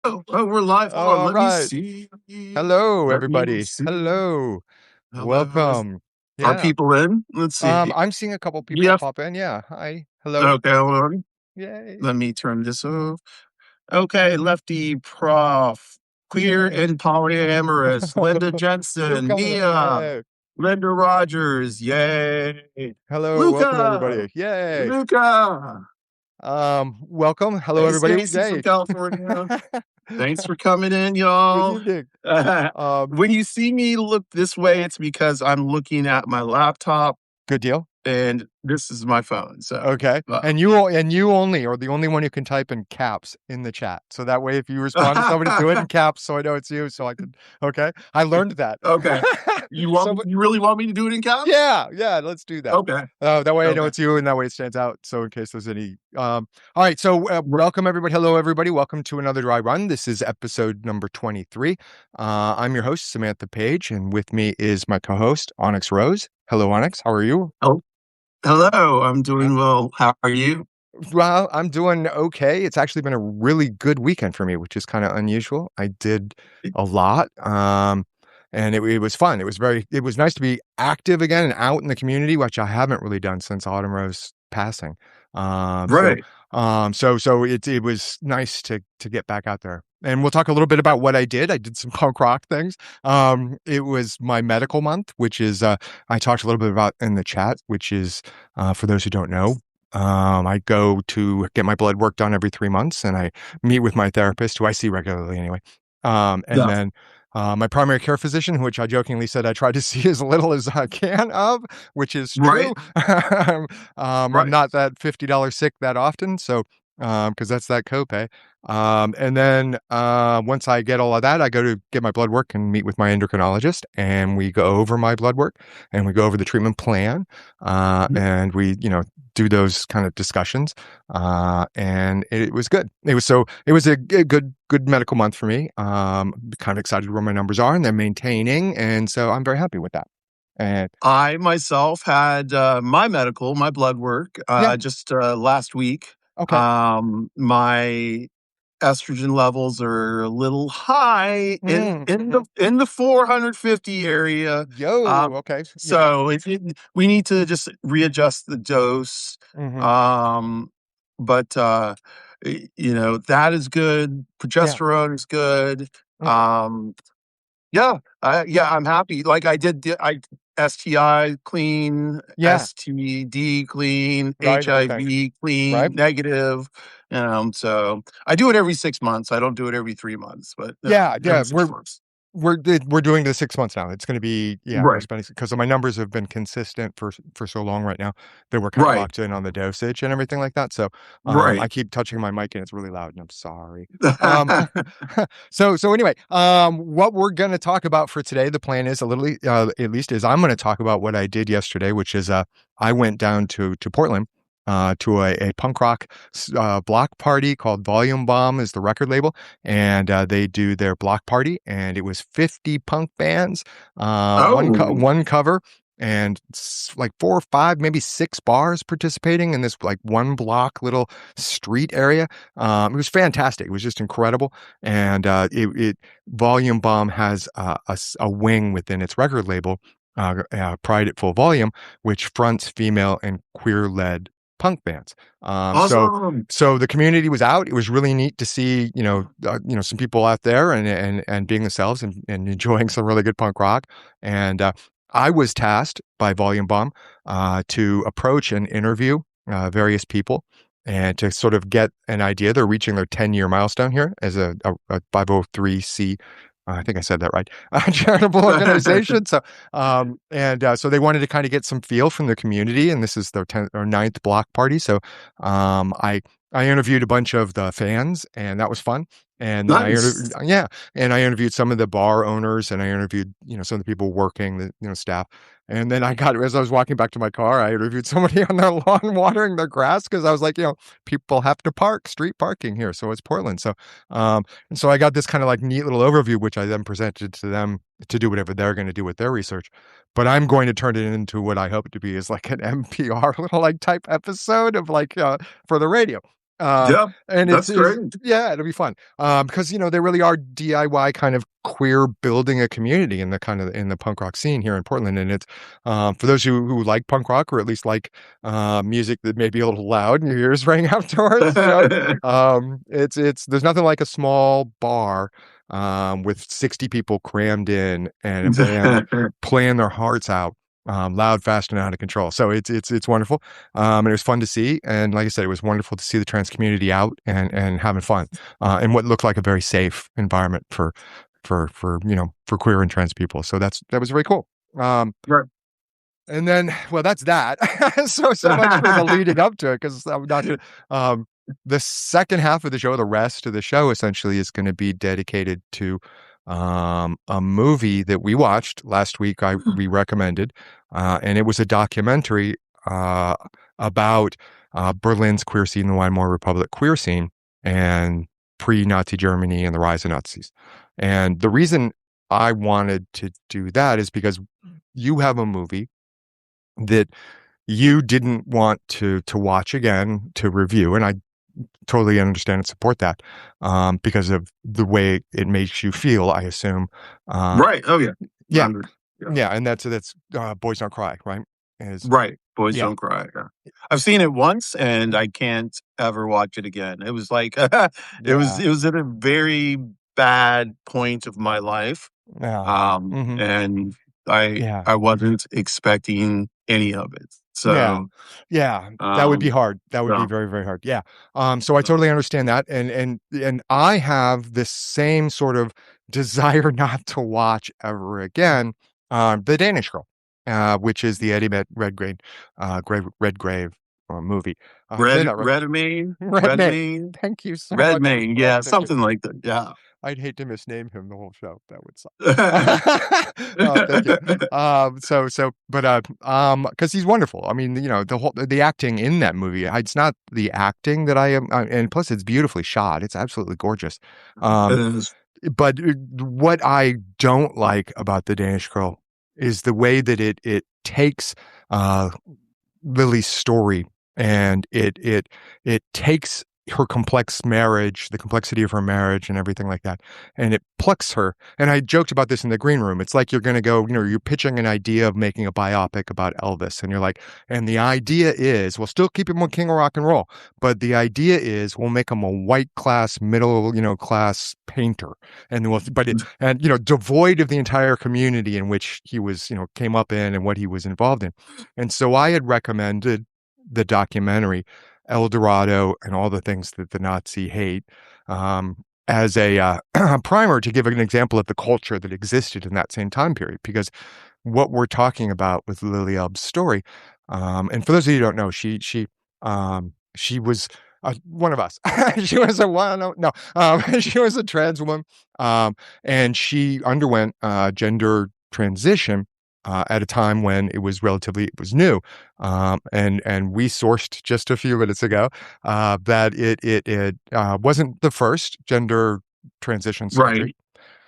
We're live. Hold on. All Let me right. see. Hello, Let me everybody. see. Hello. Hello. Welcome. Are Yeah. people in? Let's see. I'm seeing a couple people Yeah. pop in. Yeah. Hi. Hello. Okay. Hold on. Yay. Let me turn this off. Okay. Lefty Prof. Queer Yay. and polyamorous. Linda Jensen. Luca. Mia. Yay. Linda Rogers. Yay. Hello. Welcome, Luca. everybody. Yay. Luca. Welcome. Hello, Hey, everybody. Stacy from Yay. California. Thanks for coming in, Good y'all. evening. Um, When you see me look this way, it's because I'm looking at my laptop Good deal. and this is my phone. So, Okay. And you only are the only one who can type in caps in the chat. So that way, if you respond to somebody, do it in caps so I know it's you. So I can. Okay. I learned that. okay. So You really want me to do it in caps? yeah, let's do that. Okay. That way I know Okay. it's you, and that way it stands out. So in case there's any, all right. So welcome everybody. Hello everybody. Welcome to another dry run. This is episode number 23. I'm your host Samantha Page, and with me is my co-host Onyx Rose. Hello Onyx. How are you? Oh, hello. I'm Yeah. doing well. How are you? Well, I'm doing okay. It's actually been a really good weekend for me, which is kind of unusual. I did a lot. And it was fun. It was nice to be active again and out in the community, which I haven't really done since Autumn Rose passing. Um, so, Right. it was nice to get back out there. And we'll talk a little bit about what I did. I did some punk rock things. It was my medical month, which is I talked a little bit about in the chat, which is for those who don't know. I go to get my blood work done every 3 months, and I meet with my therapist, who I see regularly anyway. And Yeah. then my primary care physician, which I jokingly said I try to see as little as I can of, which is true. Right. I'm Right. not that $50 sick that often, so because that's that copay. And then once I get all of that, I go to get my blood work and meet with my endocrinologist, and we go over my blood work and we go over the treatment plan, and we, do those kind of discussions. And it was good. It was a good medical month for me. Kind of excited where my numbers are and they're maintaining. And so I'm very happy with that. And I myself had my blood work yeah, just last week. okay. My estrogen levels are a little high Mm-hmm. in the 450 area. Yo, okay. Yeah. So we need to just readjust the dose. Mm-hmm. Um, but that is good. Yeah. Progesterone is good. Okay. Um, I'm happy. Like I STI clean, Yeah. STD clean, Right. Okay. HIV Right. clean, negative. So I do it every 6 months. I don't do it every 3 months, but Yeah. every Yeah. 6 months. We're doing the 6 months now. It's going to be, yeah, we're Right, spending because my numbers have been consistent for so long right now that we're kind of right, locked in on the dosage and everything like that. So I right. keep touching my mic and it's really loud and I'm sorry. Um so anyway, what we're going to talk about for today, the plan is a little at least is I'm going to talk about what I did yesterday, which is I went down to Portland to a punk rock block party called Volume Bomb is the record label, and they do their block party, and it was 50 punk bands, Oh, one cover, and like 4 or 5, maybe 6 bars participating in this like one block little street area. It was fantastic. It was just incredible, and it Volume Bomb has a wing within its record label. Pride at Full Volume, which fronts female and queer led punk bands. Um, so awesome. so the community was out. It was really neat to see, some people out there and being themselves and enjoying some really good punk rock. And I was tasked by Volume Bomb to approach and interview various people and to sort of get an idea. They're reaching their 10-year milestone here as a 503c. I think I said that right. A charitable organization. So they wanted to kind of get some feel from the community, and this is their 10th or ninth block party. So, I interviewed a bunch of the fans, and that was fun. And then Nice. and I interviewed some of the bar owners, and I interviewed some of the people working the staff. And then as I was walking back to my car, I interviewed somebody on their lawn watering their grass because I was like, people have to park street parking here, so it's Portland. And so I got this kind of like neat little overview, which I then presented to them to do whatever they're going to do with their research. But I'm going to turn it into what I hope to be is like an NPR little like type episode of like for the radio. Um, Yep, and that's it's great. yeah, it'll be fun. Because they really are DIY kind of queer building a community in the in the punk rock scene here in Portland. And it's for those who like punk rock or at least like music that may be a little loud in your ears ring afterwards, it's there's nothing like a small bar with 60 people crammed in and a band playing their hearts out. Loud, fast, and out of control. So it's wonderful. And it was fun to see. And like I said, it was wonderful to see the trans community out and having fun in what looked like a very safe environment for queer and trans people. So that was very cool. Um, Right. and then, well, that's that. So much for the leading up to it, because I'm not gonna. Um, the second half of the show, the rest of the show, essentially is going to be dedicated to a movie that we watched last week. We recommended, and it was a documentary about Berlin's queer scene, the Weimar Republic queer scene, and pre-Nazi Germany and the rise of Nazis. And the reason I wanted to do that is because you have a movie that you didn't want to watch again to review, and I totally understand and support that because of the way it makes you feel. I assume, uh, Right. Oh yeah. yeah, Yeah. yeah, and that's Boys Don't Cry, right? Is Right. Boys yeah, Don't Cry. Yeah. I've seen it once and I can't ever watch it again. It was like yeah, it was at a very bad point of my life. yeah, hmm And yeah. I wasn't expecting any of it. Yeah. So Yeah, that would be um hard. That would be so, very, very hard. Yeah. So I so totally understand that. And I have this same sort of desire not to watch ever again, The Danish Girl, which is the Eddie Redgrave, Redgrave movie. I'm saying that right. Redmayne, Redmayne. Redmayne, Thank you so much. I'm Redmayne, glad yeah, that you something like that. Yeah. I'd hate to misname him the whole show. That would suck. Thank you. Because he's wonderful. I mean, the acting in that movie. It's not the acting that I am, and plus it's beautifully shot. It's absolutely gorgeous. It Um, is. but what I don't like about the Danish Girl is the way that it takes uh Lily's story and it takes her complex marriage, the complexity of her marriage and everything like that, and it plucks her. And I joked about this in the green room. It's like you're going to go, you're pitching an idea of making a biopic about Elvis, and you're like, and the idea is, we'll still keep him a king of rock and roll, but the idea is we'll make him a white class, middle, class painter, and devoid of the entire community in which he was, came up in and what he was involved in. And so I had recommended the documentary Eldorado and all the things that the Nazi hate as a primer to give an example of the culture that existed in that same time period. Because what we're talking about with Lily Elb's story, and for those of you who don't know, she was one of us. She was a one. No, she was a trans woman, and she underwent gender transition at a time when it was it was new, and we sourced just a few minutes ago that it wasn't the first gender transition surgery,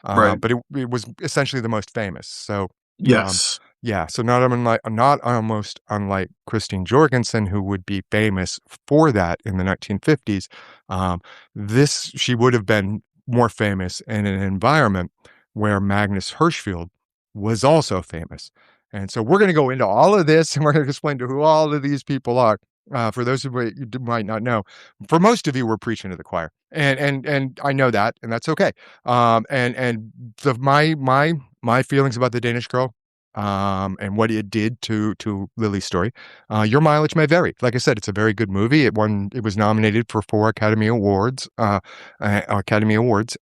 Right, right. but it was essentially the most famous. So, um, Yes. yeah, so not almost unlike Christine Jorgensen, who would be famous for that in the 1950s. Um, she would have been more famous in an environment where Magnus Hirschfeld was also famous. And so we're going to go into all of this and we're going to explain to who all of these people are. For those of you who might not know, for most of you, we're preaching to the choir, and I know that, and that's okay. And my feelings about the Danish Girl, and what it did to Lily's story. Your mileage may vary. Like I said, it's a very good movie. It was nominated for 4 Academy Awards,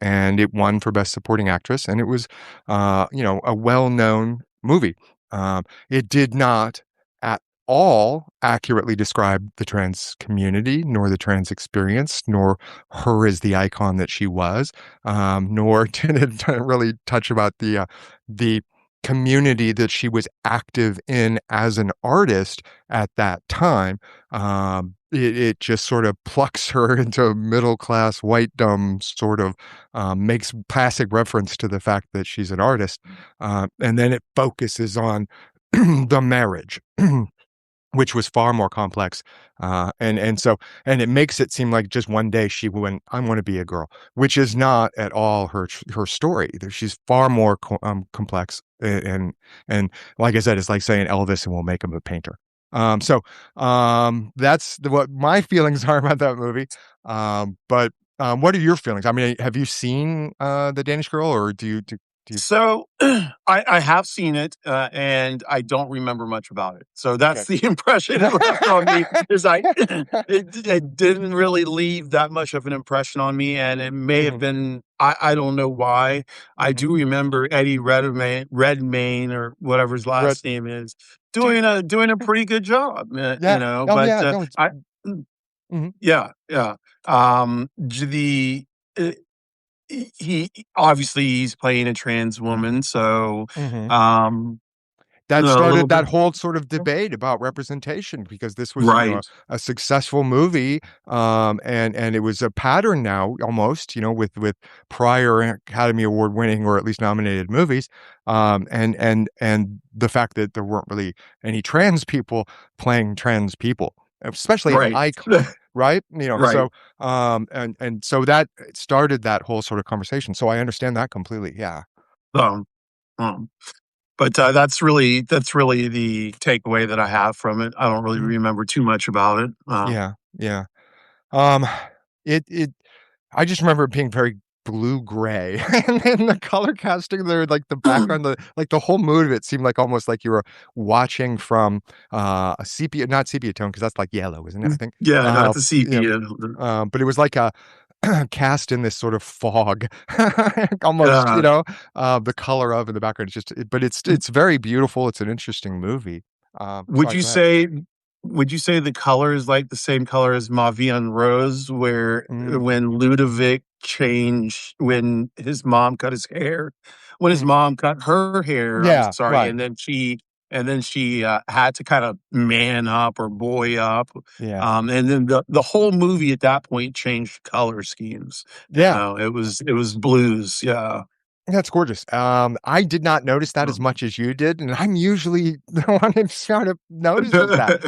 and it won for Best Supporting Actress. And it was, a well-known movie. It did not at all accurately describe the trans community, nor the trans experience, nor her as the icon that she was, nor did it really touch about the community that she was active in as an artist at that time. It just sort of plucks her into middle class whitedom, sort of makes classic reference to the fact that she's an artist, and then it focuses on the marriage. which was far more complex. And it makes it seem like just one day she went, I want to be a girl, which is not at all her story. She's far more complex. And like I said, it's like saying Elvis and we'll make him a painter. That's what my feelings are about that movie. But what are your feelings? I mean, have you seen The Danish Girl, or do you? So I have seen it, and I don't remember much about it. So Okay. that's the impression it left on me. Is I it didn't really leave that much of an impression on me, and it may have Hmm. been I don't know why. I Hmm. do remember Eddie Redmayne or whatever his Red. last name is Dude, doing a pretty good job, yeah. Oh But yeah. No. It's. I Mhm. yeah yeah the. Uh, obviously he's playing a trans woman, so, Mhm. um, That a little started bit that whole sort of debate about representation because this was, right, a successful movie, and it was a pattern now almost, with prior Academy Award winning or at least nominated movies, and the fact that there weren't really any trans people playing trans people, especially an right, icon, right? right, And so that started that whole sort of conversation. So I understand that completely. Yeah. um, um, but, that's really the takeaway that I have from it. I don't really Mhm. remember too much about it, Yeah. Yeah. Um, it I just remember it being very blue-gray, and then the color casting there, like, the background, the whole mood of it seemed like almost like you were watching from, a sepia not sepia tone, because that's, like, yellow, isn't it, I think? yeah, not the You sepia, but it was like a cast in this sort of fog, almost, uh the color of in the background, but it's very beautiful, it's an interesting movie. Would Sorry, you go ahead. say would you say the color is like the same color as Ma Vie en Rose, where Mm, when Ludovic changed when his mom cut his hair when his mhm. mom cut her hair, I'm Yeah, sorry, right. and then she, had to kind of man up or boy up, Yeah. and then the whole movie at that point changed color schemes. Yeah. It was blues, yeah. That's gorgeous. I did not notice that as Um, much as you did, and I'm usually the one that sort of notices that.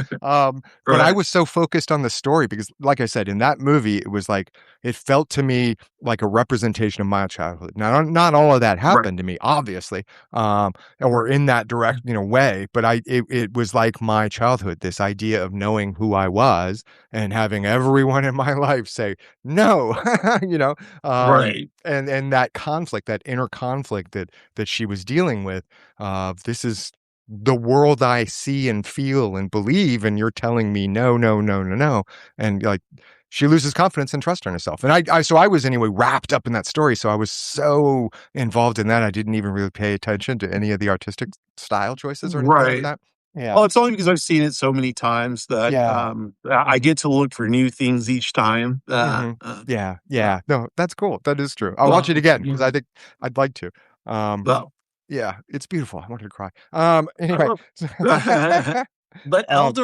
But I right, was so focused on the story because, like I said, in that movie, it was like it felt to me like a representation of my childhood. Now, not all of that right, happened to me, obviously, or in that direct, way. But it was like my childhood. This idea of knowing who I was and having everyone in my life say no, you know, um, right, and that conflict, that inner conflict that she was dealing with, this is the world I see and feel and believe, and you're telling me no, no, no, no, no, and like she loses confidence and trust in herself. And so I was anyway wrapped up in that story. So I was so involved in that I didn't even really pay attention to any of the artistic style choices or anything like right. that. Yeah, Well, it's only because I've seen it so many times that, yeah. I get to look for new things each time. Mhm. Yeah, Uh, yeah. No, that's cool. That is true. I'll watch it well, again because I think I'd like to. Um, well, yeah, it's beautiful. I wanted to cry. Anyway. oh. But Um,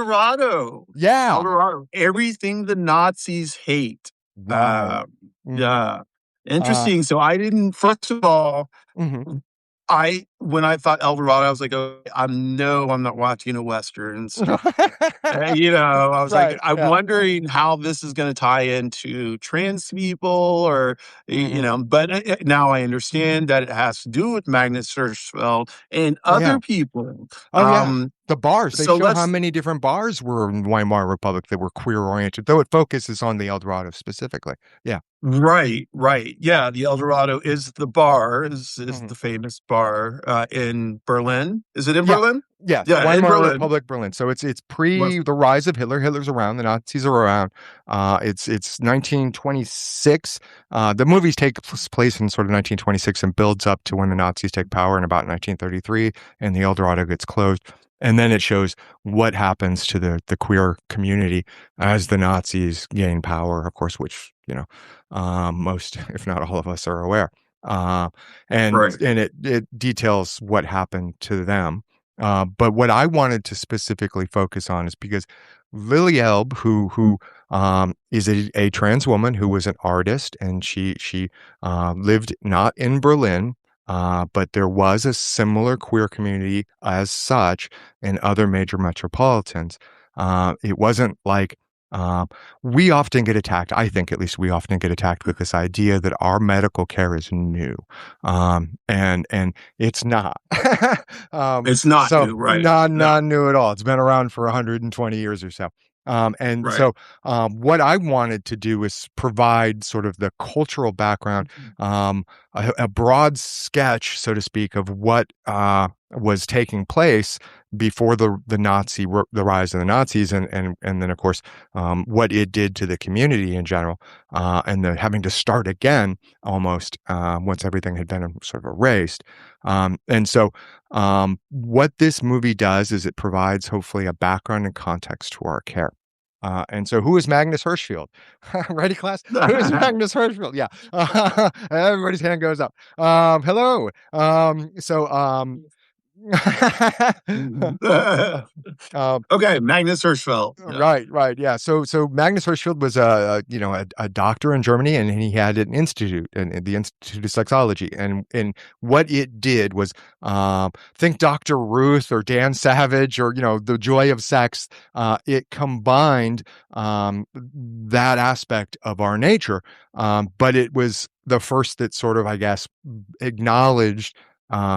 yeah. Eldorado, everything the Nazis hate. Wow. Uh, Mhm. yeah, Uh, interesting. So I didn't first of all, mhm. I when I thought Eldorado, I was like, "Oh, I'm not watching a Western." So I was like, Right, I'm yeah. wondering how this is gonna tie into trans people or, Mhm. but, now I understand that it has to do with Magnus Hirschfeld and Yeah. other people. Oh, yeah. The bars, they So show how let's many different bars were in Weimar Republic that were queer oriented, though it focuses on the Eldorado specifically. Yeah. right, right. Yeah, the Eldorado is the bar, is Mhm. the famous bar, in Berlin. Is it in Yeah. Berlin? Yes, Yeah, in Weimar Berlin. Republic, Berlin. So it's Was pre the rise of Hitler. Hitler's around, the Nazis are around. It's 1926. The movies take place in sort of 1926 and builds up to when the Nazis take power in about 1933, and the Eldorado gets closed. And then it shows what happens to the queer community as the Nazis gain power, of course, which most, if not all of us, are aware. Uh, and right, and it details what happened to them, but what I wanted to specifically focus on is because Lily Elb, who is a trans woman who was an artist, and she lived not in Berlin, but there was a similar queer community as such in other major metropolitans. It wasn't like um, we often get attacked. I think at least we often get attacked with this idea that our medical care is new, and it's not. It's not So new, right? not No, new at all. It's been around for 120 years or so. And right. so what I wanted to do is provide sort of the cultural background, a broad sketch, so to speak, of what was taking place before the rise of the Nazis, and then of course what it did to the community in general, and then having to start again almost once everything had been sort of erased. And so what this movie does is it provides hopefully a background and context to our care. And so, who is Magnus Hirschfeld? Ready, class? Who is Magnus Hirschfeld? Yeah, everybody's hand goes up. Hello. Um, Okay, Magnus Hirschfeld. Yeah. right, yeah. So Magnus Hirschfeld was a doctor in Germany, and he had an institute, and the Institute of Sexology, and what it did was think Dr. Ruth or Dan Savage or the Joy of Sex. It combined that aspect of our nature, but it was the first that sort of, I guess, acknowledged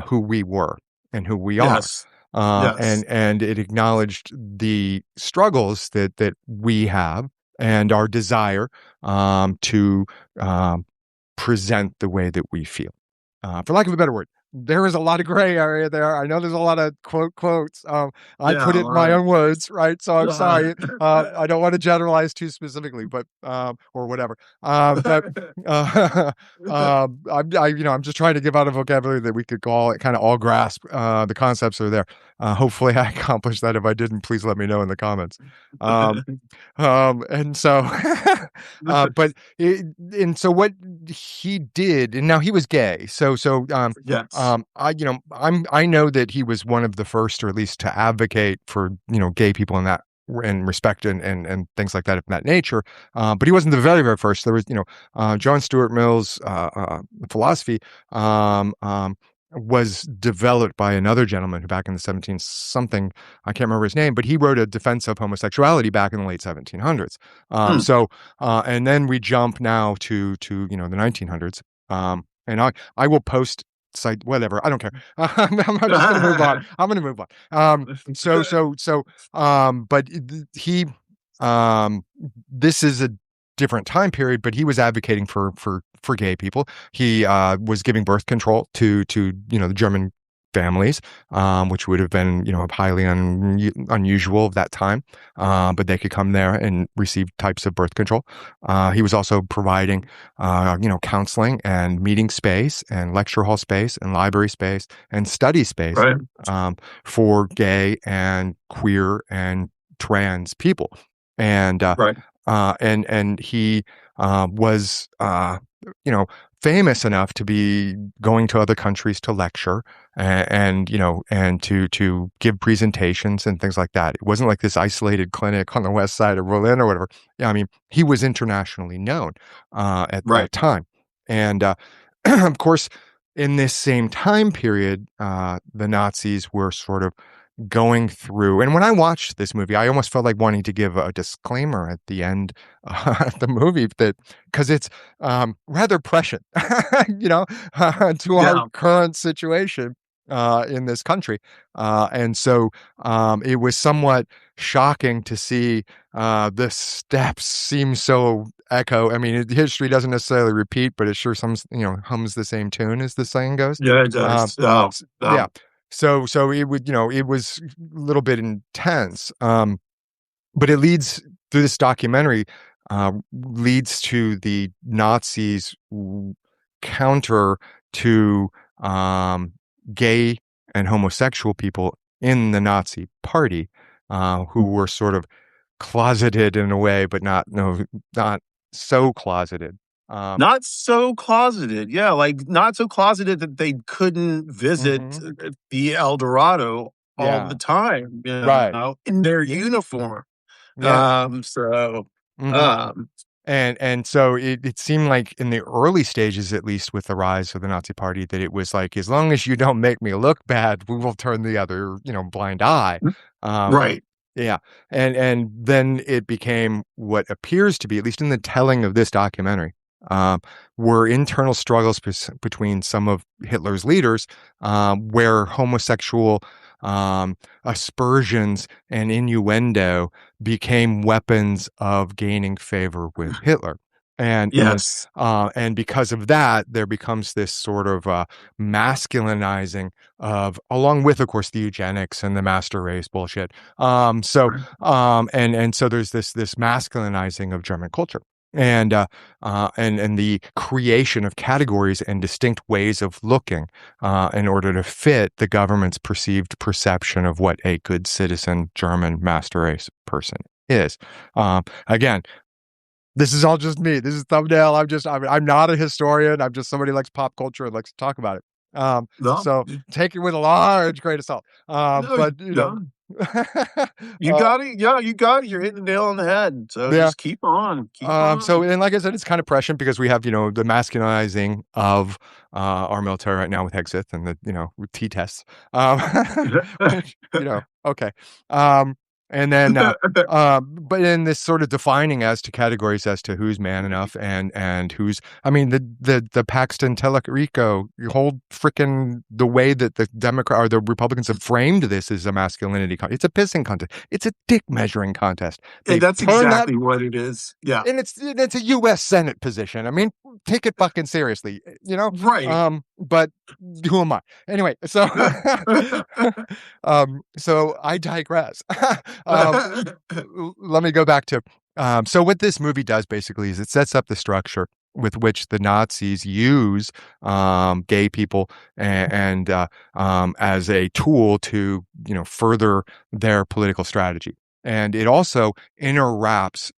who we were and who we are, Yes. Yes. and it acknowledged the struggles that we have and our desire to um, present the way that we feel. For lack of a better word, there is a lot of gray area there. I know there's a lot of quotes. I Yeah. put it in All my right. own words, right? So I'm sorry. I don't want to generalize too specifically, but or whatever. But I'm just trying to give out a vocabulary that we could all kind of all grasp. The concepts are there. Hopefully, I accomplished that. If I didn't, please let me know in the comments. Um, and so, but and so what he did, and now he was gay. Yes. I know that he was one of the first, or at least to advocate for gay people in that and respect and things like that of that nature. But he wasn't the very very first. There was John Stuart Mill's philosophy. Was developed by another gentleman who back in the 17 something, I can't remember his name, but he wrote a defense of homosexuality back in the late 1700s. Hmm. And then we jump now to the 1900s. And I will post site whatever, I don't care. I'm just gonna move on. I'm gonna move on. But he this is a different time period, but he was advocating for gay people. He was giving birth control to the German families, which would have been highly unusual of that time, but they could come there and receive types of birth control. He was also providing counseling and meeting space and lecture hall space and library space and study space Right. for gay and queer and trans people. And Right. and he was famous enough to be going to other countries to lecture and to give presentations and things like that. It wasn't like this isolated clinic on the west side of Berlin or whatever. Yeah, I mean, he was internationally known at Right. that time. And of course, in this same time period, the Nazis were sort of going through. And when I watched this movie, I almost felt like wanting to give a disclaimer at the end of the movie that because it's rather prescient, to our Yeah. current situation in this country. And so it was somewhat shocking to see the steps seem so echo. I mean, history doesn't necessarily repeat, but it sure hums the same tune, as the saying goes. Yeah, it Um, does. Oh, yeah. oh, So it was a little bit intense. But it leads through this documentary, leads to the Nazis' counter to gay and homosexual people in the Nazi party, who were sort of closeted in a way, but not so closeted. Um, not so closeted. Yeah, like not so closeted that they couldn't visit mhm. the Eldorado all the Yeah, time, right. in their uniform. Yeah. So, Hmm. um, And so it seemed like in the early stages, at least with the rise of the Nazi Party, that it was like, as long as you don't make me look bad, we will turn the other, blind eye. Um, right. Yeah. And then it became what appears to be, at least in the telling of this documentary, um, were internal struggles between some of Hitler's leaders, where homosexual aspersions and innuendo became weapons of gaining favor with Hitler. Yes. And because of that, there becomes this sort of masculinizing of, along with, of course, the eugenics and the master race bullshit. And so there's this masculinizing of German culture. And the creation of categories and distinct ways of looking in order to fit the government's perceived perception of what a good citizen German master race person is. Again, this is all just me. This is thumbnail. I'm not a historian. I'm just somebody who likes pop culture and likes to talk about it. No, So take it with a large grain of salt. no, But you know, no. You uh, got it. Yeah, you got it. You're hitting the nail on the head. So yeah. just keep on. Keep So, on. and like I said, it's kind of prescient because we have, the masculinizing of our military right now with Exit and with T tests. Um, which, okay. Um, and then, but in this sort of defining as to categories as to who's man enough and who's, I mean, the Paxton Telerico, you hold freaking the way that the Democrat or the Republicans have framed this as a masculinity it's a pissing contest. It's a dick measuring contest. And They've that's turned that exactly what it is. Yeah. and it's a U.S. Senate position. I mean, take it fucking seriously, you know. Right. But who am I anyway? So, so I digress. um, Let me go back to so what this movie does basically is it sets up the structure with which the Nazis use gay people as a tool to further their political strategy. And it also interweaves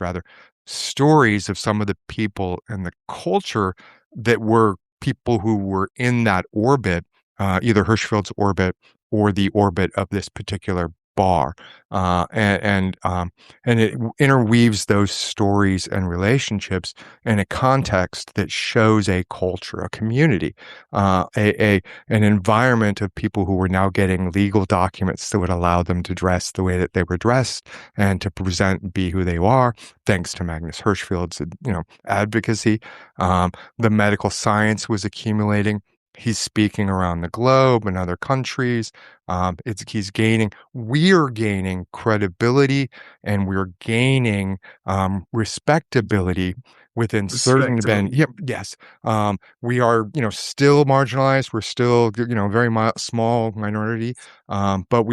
rather stories of some of the people and the culture that were people who were in that orbit, either Hirschfeld's orbit or the orbit of this particular bar. And it interweaves those stories and relationships in a context that shows a culture, a community, an environment of people who were now getting legal documents that would allow them to dress the way that they were dressed and to present and be who they are, thanks to Magnus Hirschfeld's, advocacy. The medical science was accumulating. He's speaking around the globe and other countries. We're gaining credibility and we're gaining respectability within certain band. Respectability. Yep, yes. We are, still marginalized. We're still, very small minority. But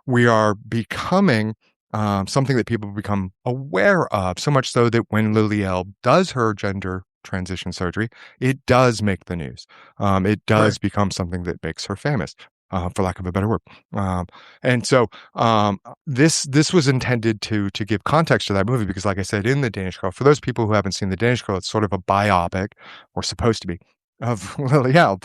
we are becoming something that people become aware of. So much so that when Lily L does her gender transition surgery, it does make the news. It Right. does become something that makes her famous. For lack of a better word, and so this was intended to give context to that movie because, like I said, in the Danish Girl, for those people who haven't seen the Danish Girl, it's sort of a biopic, or supposed to be, of Lily Elbe,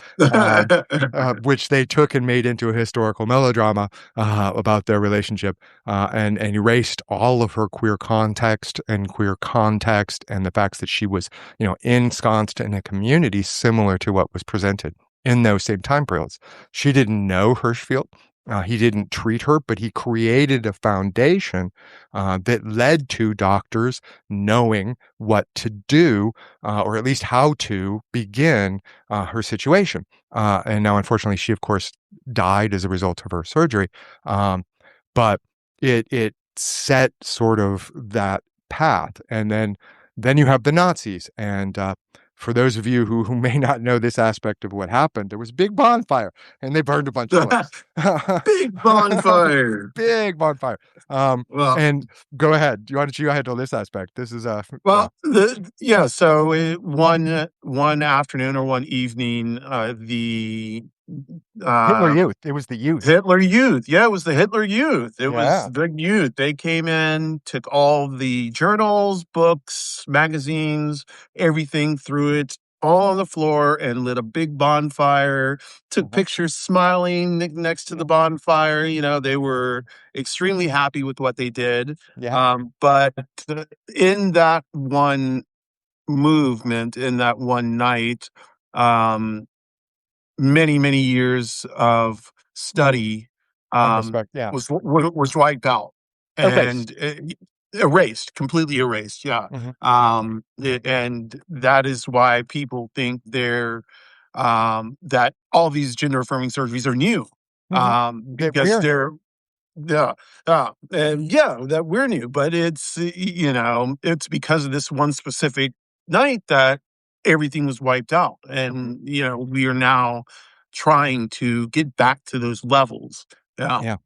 which they took and made into a historical melodrama about their relationship, and erased all of her queer context and the facts that she was, ensconced in a community similar to what was presented in those same time periods. She didn't know Hirschfeld. He didn't treat her, but he created a foundation that led to doctors knowing what to do, or at least how to begin her situation. And now, unfortunately, she, of course, died as a result of her surgery. But it set sort of that path, and then you have the Nazis, and for those of you who may not know this aspect of what happened, there was a big bonfire and they burned a bunch of slaves. Big bonfire. Big bonfire. Um, Well, and go ahead. Do you want to go ahead to this aspect? This is yeah. yeah. So one afternoon or one evening, the Hitler uh, Youth. It was the youth. Hitler Youth. Yeah, it was the Hitler Youth. It was Yeah. the youth. They came in, took all the journals, books, magazines, everything, threw it all on the floor and lit a big bonfire, took Mhm. pictures smiling next to the bonfire. They were extremely happy with what they did. Yeah. But in that one movement, in that one night, um, many, many years of study, On the spec, yeah. was wiped out Erased. and erased, completely erased. Yeah, Hmm. and that is why people think that all these gender affirming surgeries are new, Hmm. That because we're they're yeah, and yeah, that we're new, but it's because of this one specific night that everything was wiped out, and we are now trying to get back to those levels. Yeah, yeah.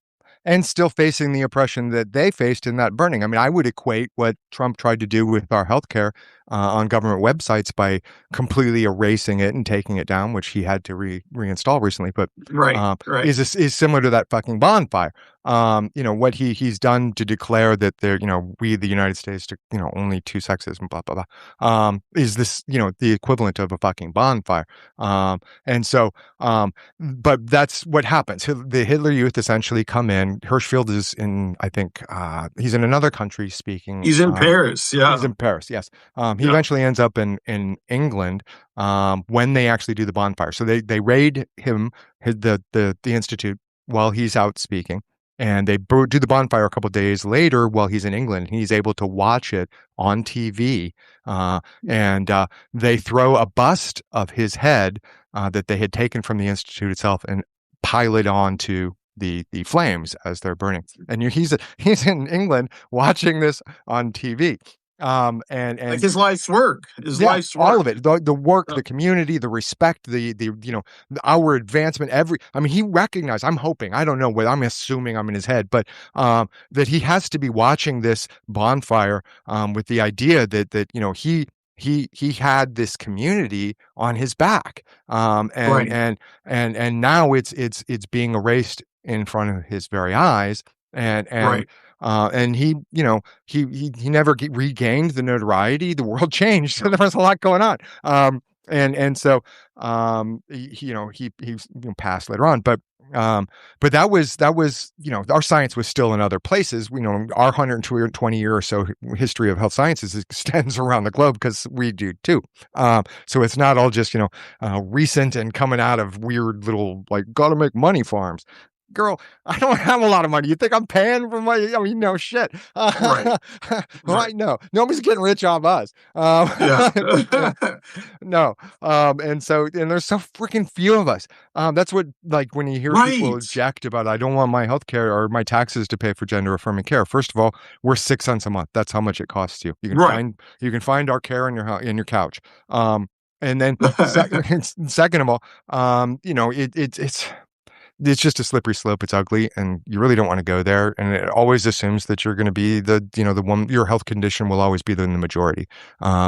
And still facing the oppression that they faced in that burning. I mean, I would equate what Trump tried to do with our healthcare on government websites by completely erasing it and taking it down, which he had to reinstall recently. But right, right, is similar to that fucking bonfire. What he's done to declare that there, we the United States, to only two sexes and blah blah blah, is this the equivalent of a fucking bonfire. And so but that's what happens. The Hitler Youth essentially come in. Hirschfeld is in, I think, he's in another country speaking. he's in Paris. He's Yeah, in Paris, yes. He yeah, eventually ends up in England when they actually do the bonfire. So they raid him, the institute, while he's out speaking. And they do the bonfire a couple of days later while he's in England. He's able to watch it on TV. And they throw a bust of his head that they had taken from the institute itself and pile it onto the flames as they're burning. And he's in England watching this on TV. like And his life's work, his yeah, life's all of work. it, the work, Yeah, the community, the respect, our advancement. I mean, he recognized. I'm hoping. I don't know what. I'm assuming I'm in his head, but that he has to be watching this bonfire with the idea that he had this community on his back, right, and now it's being erased in front of his very eyes, and right, and he never regained the notoriety. The world changed, so there was a lot going on. And so he passed later on, but that was our science was still in other places. Our 120 year or so history of health sciences extends around the globe because we do too. So it's not all just recent and coming out of weird little like gotta make money farms. Girl, I don't have a lot of money. You think I'm paying for my? I mean, no shit. right, Well, right. no, nobody's getting rich off us. Yeah, No. And there's so freaking few of us. That's what, like, when you hear people right, object about, I don't want my health care or my taxes to pay for gender affirming care. First of all, we're 6 cents a month. That's how much it costs you. right. You can find our care in your couch. And then second of all, it's just a slippery slope. It's ugly, and you really don't want to go there. And it always assumes that you're going to be the one, your health condition will always be the majority.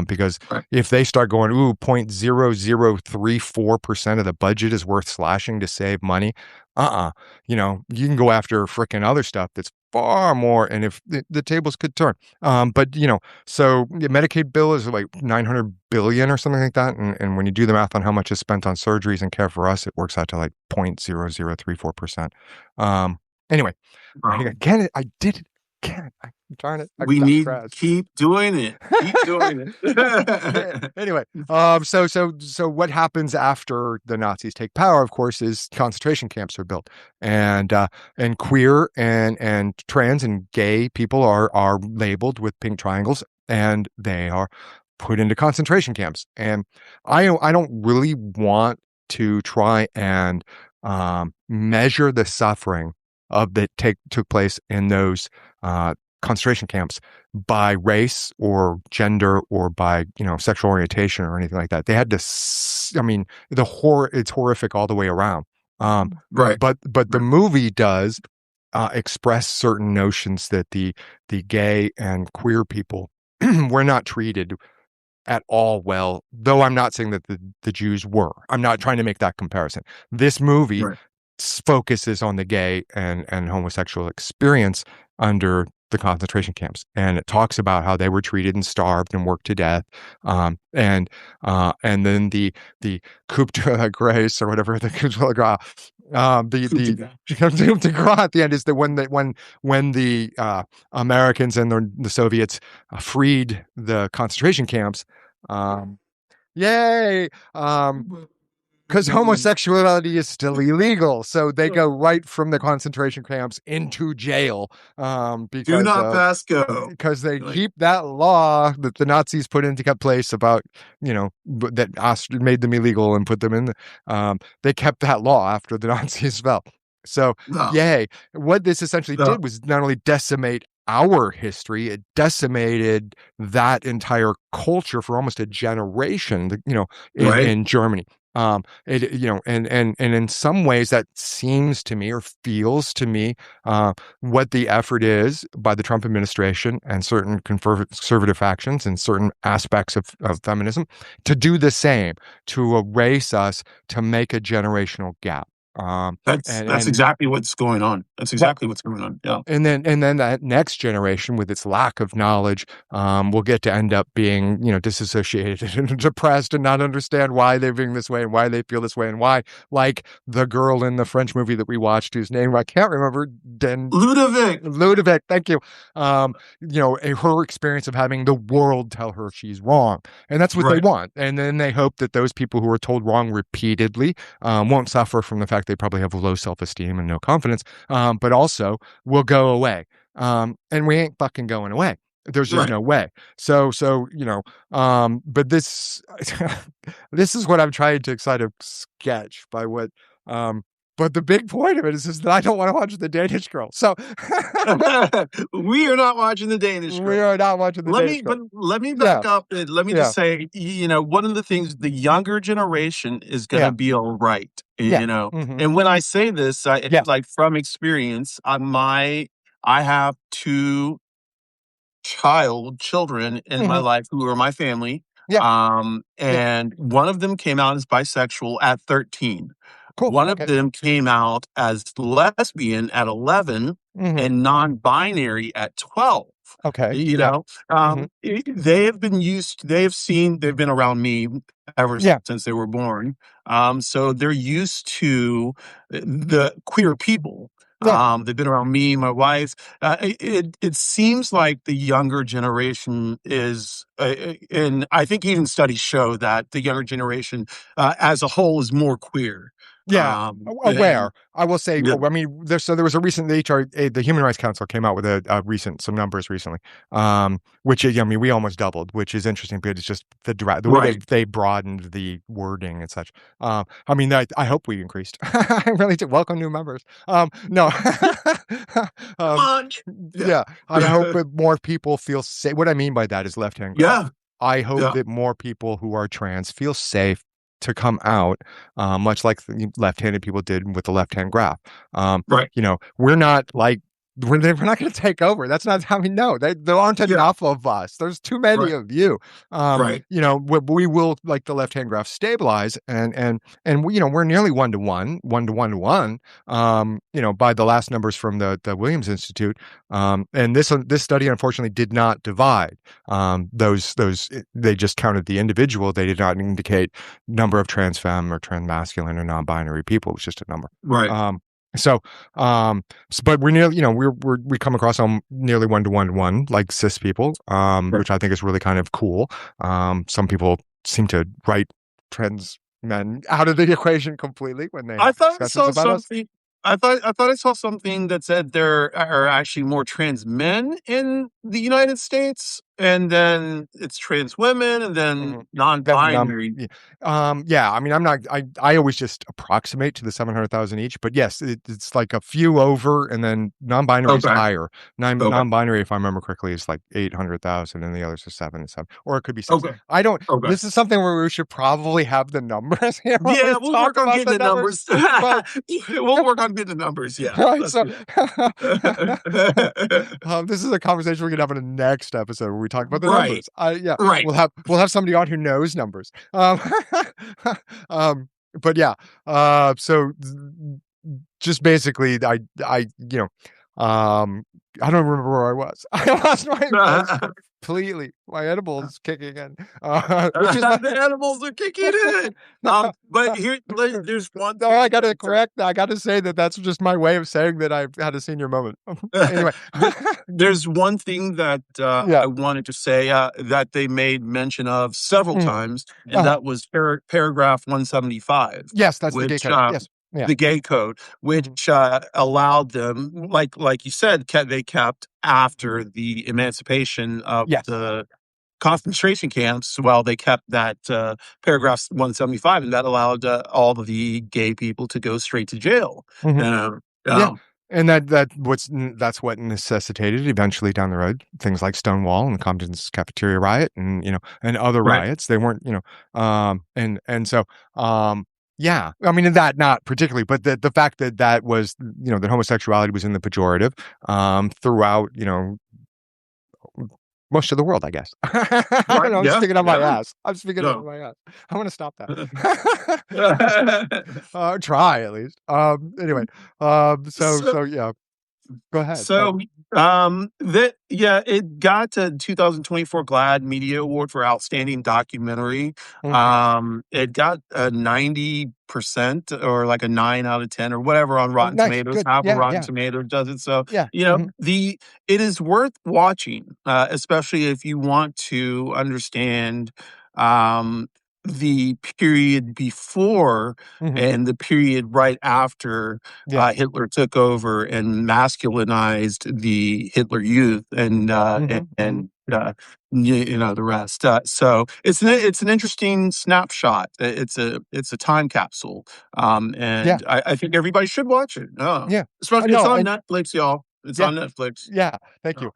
Because Right. if they start going, ooh, 0.0034% of the budget is worth slashing to save money, you can go after freaking other stuff that's far more. And if the tables could turn, but so the Medicaid bill is like 900 billion or something like that. And when you do the math on how much is spent on surgeries and care for us, it works out to like 0.0034%. Um, anyway, Um, I did it again. Darn it. I we need digressed. keep doing it. Keep doing it. Anyway, so what happens after the Nazis take power? Of course, is concentration camps are built, and queer and trans and gay people are labeled with pink triangles, and they are put into concentration camps. And I don't really want to try and measure the suffering of that took place in those concentration camps by race or gender or by sexual orientation or anything like that. They had to. I mean, the horror. It's horrific all the way around. Right. But the Right. movie does express certain notions that the gay and queer people were not treated at all well. Though I'm not saying that the Jews were. I'm not trying to make that comparison. This movie Right. focuses on the gay and homosexual experience under the concentration camps, and it talks about how they were treated and starved and worked to death, and then the coup de grace or whatever the coup de grace, the coup de grace at the end is that when the Americans and the Soviets freed the concentration camps, yay. because homosexuality is still illegal. So they go right from the concentration camps into jail, Do not pass go. because they Like, keep that law that the Nazis put into place about, that made them illegal and put them in. They kept that law after the Nazis fell. So, no, yay. What this essentially no, did was not only decimate our history, it decimated that entire culture for almost a generation, right? in Germany. And in some ways that seems to me or feels to me what the effort is by the Trump administration and certain conservative factions and certain aspects of feminism to do the same, to erase us, to make a generational gap. That's And exactly what's going on. That's right. exactly what's going on. Yeah. And then that next generation, with its lack of knowledge, will get to end up being, disassociated and depressed and not understand why they're being this way and why they feel this way and why, like the girl in the French movie that we watched, whose name I can't remember, Ludovic. Ludovic, thank you. Her experience of having the world tell her she's wrong, and that's what they Right. want. And then they hope that those people who are told wrong repeatedly won't suffer from the fact they probably have low self-esteem and no confidence, but also will go away. And we ain't fucking going away. There's just Right. no way. But this, this is what I'm trying to kind of sketch by what, but the big point of it is that I don't want to watch the Danish Girl. So We are not watching the Danish we Girl. are not watching the Danish Girl. But let me Yeah, back up and let me yeah, just say, one of the things the younger generation is going yeah, to be all right, yeah, hmm, And when I say this, yeah, like from experience, I have two children in my hmm, life who are my family. yeah, yeah. And one of them came out as bisexual at 13. Cool. One of Okay. them came out as lesbian at 11 Hmm. and non-binary at 12. Okay. You Yeah. know, Hmm. they have been they've been around me ever Yeah. since they were born. So they're used to the queer people. Yeah. They've been around me, my wife. It seems like the younger generation is, and I think even studies show that the younger generation, as a whole, is more queer. Yeah, And aware. I will say. yeah, I mean, there was a recent the Human Rights Council came out with some numbers recently, which I mean we almost doubled, which is interesting because it's just the way right. they broadened the wording and such. I mean, I hope we increased. I really do. Welcome new members. No, Come um, on. Yeah. yeah, I hope that more people feel safe. What I mean by that is left hand graph. Yeah. I hope Yeah. that more people who are trans feel safe to come out, much like the left-handed people did with the left-hand graph. Right. We're not like we're not going to take over. That's not how we know. There aren't Yeah. enough of us. There's too many Right. of you. Right. We will, like the left-hand graph, stabilize, and we're nearly 1 to 1, 1 to 1 to 1. By the last numbers from the Williams Institute, and this study unfortunately did not divide. Those they just counted the individual. They did not indicate number of trans femme or trans masculine or non-binary people. It was just a number. Right. Um, so, but we're nearly, we come across nearly 1 to 1 to 1, like cis people, Right. which I think is really kind of cool. Some people seem to write trans men out of the equation completely when they I have thought I discussions saw about us. something. I thought I saw something that said there are actually more trans men in the United States, and then it's trans women, and Mhm. then Then, non-binary. yeah. I mean, I'm not. I always just approximate to the 700,000 each, but yes, it's like a few over, and then non-binary is Okay. higher. Okay. Non-binary, if I remember correctly, is like 800,000, and the others are 7 and 7, or it could be 6. Okay. I don't. Okay. This is something where we should probably have the numbers here when we Yeah, we'll talk work on about getting the the numbers, numbers. but. We'll work on getting the numbers. Yeah, Right, let's so do that. this is a conversation we can have in the next episode where we talk about the Right. numbers. Yeah, Right. we'll have somebody on who knows numbers. Um, but yeah, so just basically, I I don't remember where I was. I lost my place completely. My edibles kicking in, which is my. The animals are kicking in. But here, there's one No, thing I got to that correct. I got to say that that's just my way of saying that I've had a senior moment. Anyway, there's one thing that yeah. I wanted to say that they made mention of several Mm. times, and Uh-huh. that was paragraph 175, Yes, that's the gay which code. Yes. Yeah. the gay code, which Hmm. allowed them, like you said, they kept after the emancipation of Yes. the concentration camps. Well, they kept that paragraph 175, and that allowed all of the gay people to go straight to jail. Hmm. Um, Yeah. yeah, And that's what necessitated eventually down the road things like Stonewall and the Compton's cafeteria riot, and and other right, riots. They weren't, and so yeah, I mean that not particularly, but the fact that that was, that homosexuality was in the pejorative throughout, most of the world, I guess. I don't right, know. I'm yeah, speaking on my yeah, ass. I'm speaking on no. my ass. I want to stop that. Try at least. Anyway. so, Yeah. Go ahead. But So, yeah, it got a 2024 GLAAD Media Award for Outstanding Documentary. mhm. It got a 90% or like a 9 out of 10 or whatever on Oh, Rotten nice. Tomatoes. Good. Half of Yeah. Rotten Yeah. Tomatoes does it. So, Yeah. you know, Mhm. it is worth watching, especially if you want to understand um the period before Mhm. and the period right after Yeah. Hitler took over and masculinized the Hitler Youth, and Mhm. Mhm. the rest. So it's an interesting snapshot. It's a time capsule, Yeah. and I think everybody should watch it. Yeah. I Especially it's know. on And Netflix, y'all. It's yeah. on Netflix. Yeah, thank Oh. you.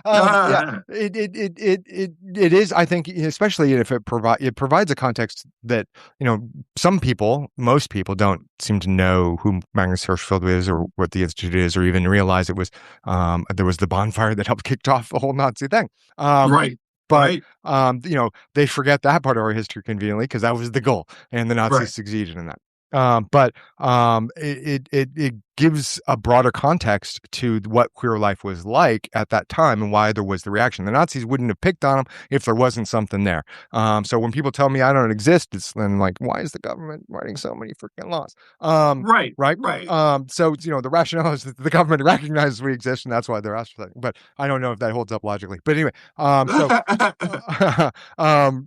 Yeah, it is. I think, especially if it provides a context that, some people, most people, don't seem to know who Magnus Hirschfeld is or what the institute is, or even realize it was there was the bonfire that helped kick off the whole Nazi thing. Um, Right, but right, they forget that part of our history conveniently, because that was the goal, and the Nazis right, succeeded in that. But it gives a broader context to what queer life was like at that time and why there was the reaction. The Nazis wouldn't have picked on them if there wasn't something there. So when people tell me I don't exist, it's then like, why is the government writing so many freaking laws? right, Right. right. So the rationale is that the government recognizes we exist, and that's why they're ostracizing. But I don't know if that holds up logically. But anyway,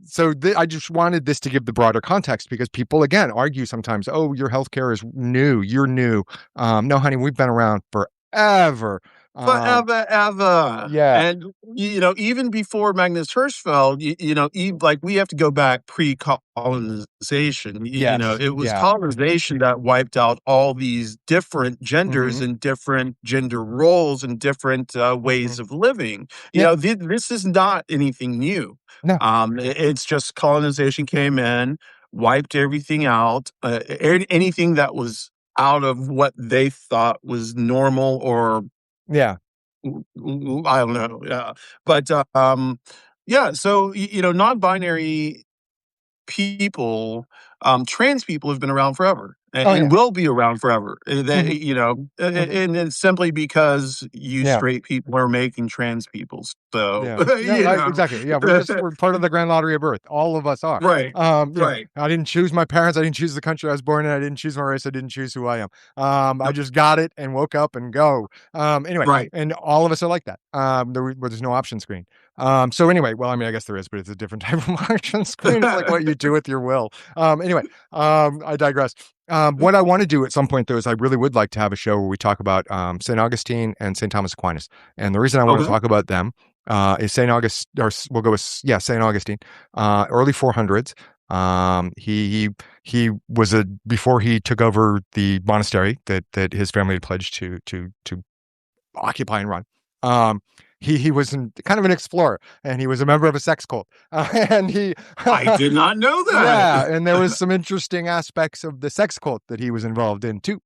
so I just wanted this to give the broader context, because people again argue sometimes, oh, your healthcare is new, you're new. No, honey, we've been around forever. Forever, ever. Yeah. And, even before Magnus Hirschfeld, like we have to go back pre-colonization. Yes. It was Yeah. colonization that wiped out all these different genders Hmm. and different gender roles and different Hmm. ways of living. Yeah. This is not anything new. No. It's just colonization came in, wiped everything out, anything that was out of what they thought was normal or Yeah. I don't know, yeah, but, yeah, so, non-binary people, trans people have been around forever Oh and yeah. will be around forever. Hmm. Hmm. And it's simply because you Yeah. straight people are making trans people. So, Yeah. Yeah, exactly. Yeah, we're part of the grand lottery of birth. All of us are. Right, Yeah, right, I didn't choose my parents. I didn't choose the country I was born in. I didn't choose my race. I didn't choose who I am. I yep, just got it and woke up and go. Anyway, right. and all of us are like that. Where there's no option screen. So anyway, well, I mean, I guess there is, but it's a different type of option screen. It's like what you do with your will. Anyway, I digress. What I want to do at some point, though, is I really would like to have a show where we talk about St. Augustine and St. Thomas Aquinas. And the reason I want to Okay, talk about them is St. August, or we'll go with, yeah, St. Augustine, early 400s. He was before he took over the monastery that his family had pledged to occupy and run. Um, he was kind of an explorer, and he was a member of a sex cult, and he I did not know yeah, that. and there was some interesting aspects of the sex cult that he was involved in too.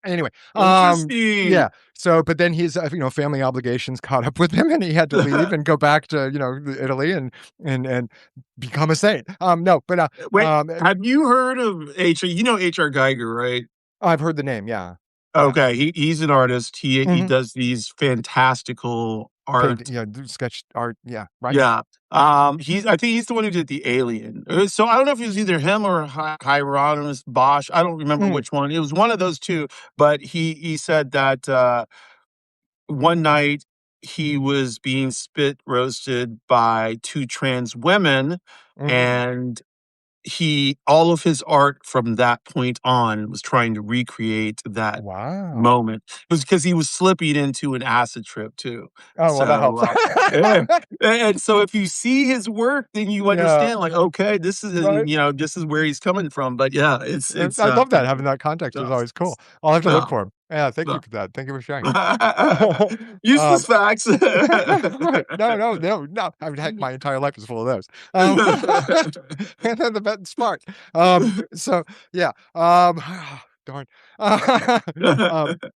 Anyway, Interesting. yeah. So, but then his family obligations caught up with him, and he had to leave and go back to Italy and become a saint. No, but Wait, have you heard of H.R. You know H.R. Geiger, right? I've heard the name. Yeah. Okay, he's an artist. He Hmm. does these fantastical Paint, art. sketch art. Yeah, right. Yeah. I think he's the one who did the Alien. So I don't know if it was either him or Hieronymus Bosch. I don't remember Mm. which one. It was one of those two. But he said that one night he was being spit roasted by two trans women, Hmm. and he all of his art from that point on was trying to recreate that Wow. moment. It was because he was slipping into an acid trip too. Oh, well, that So, helps. yeah, and so if you see his work, then you Yeah, understand, like, okay, this is, right. this is where he's coming from. But yeah, I love that. Having that context is yeah, always cool. I'll have to look yeah, for him. Yeah, thank you for yeah. that. Thank you for sharing. Useless um, facts. right. No, no, no, no. I mean, heck, my entire life is full of those. And then the bet smart. So yeah. Darn.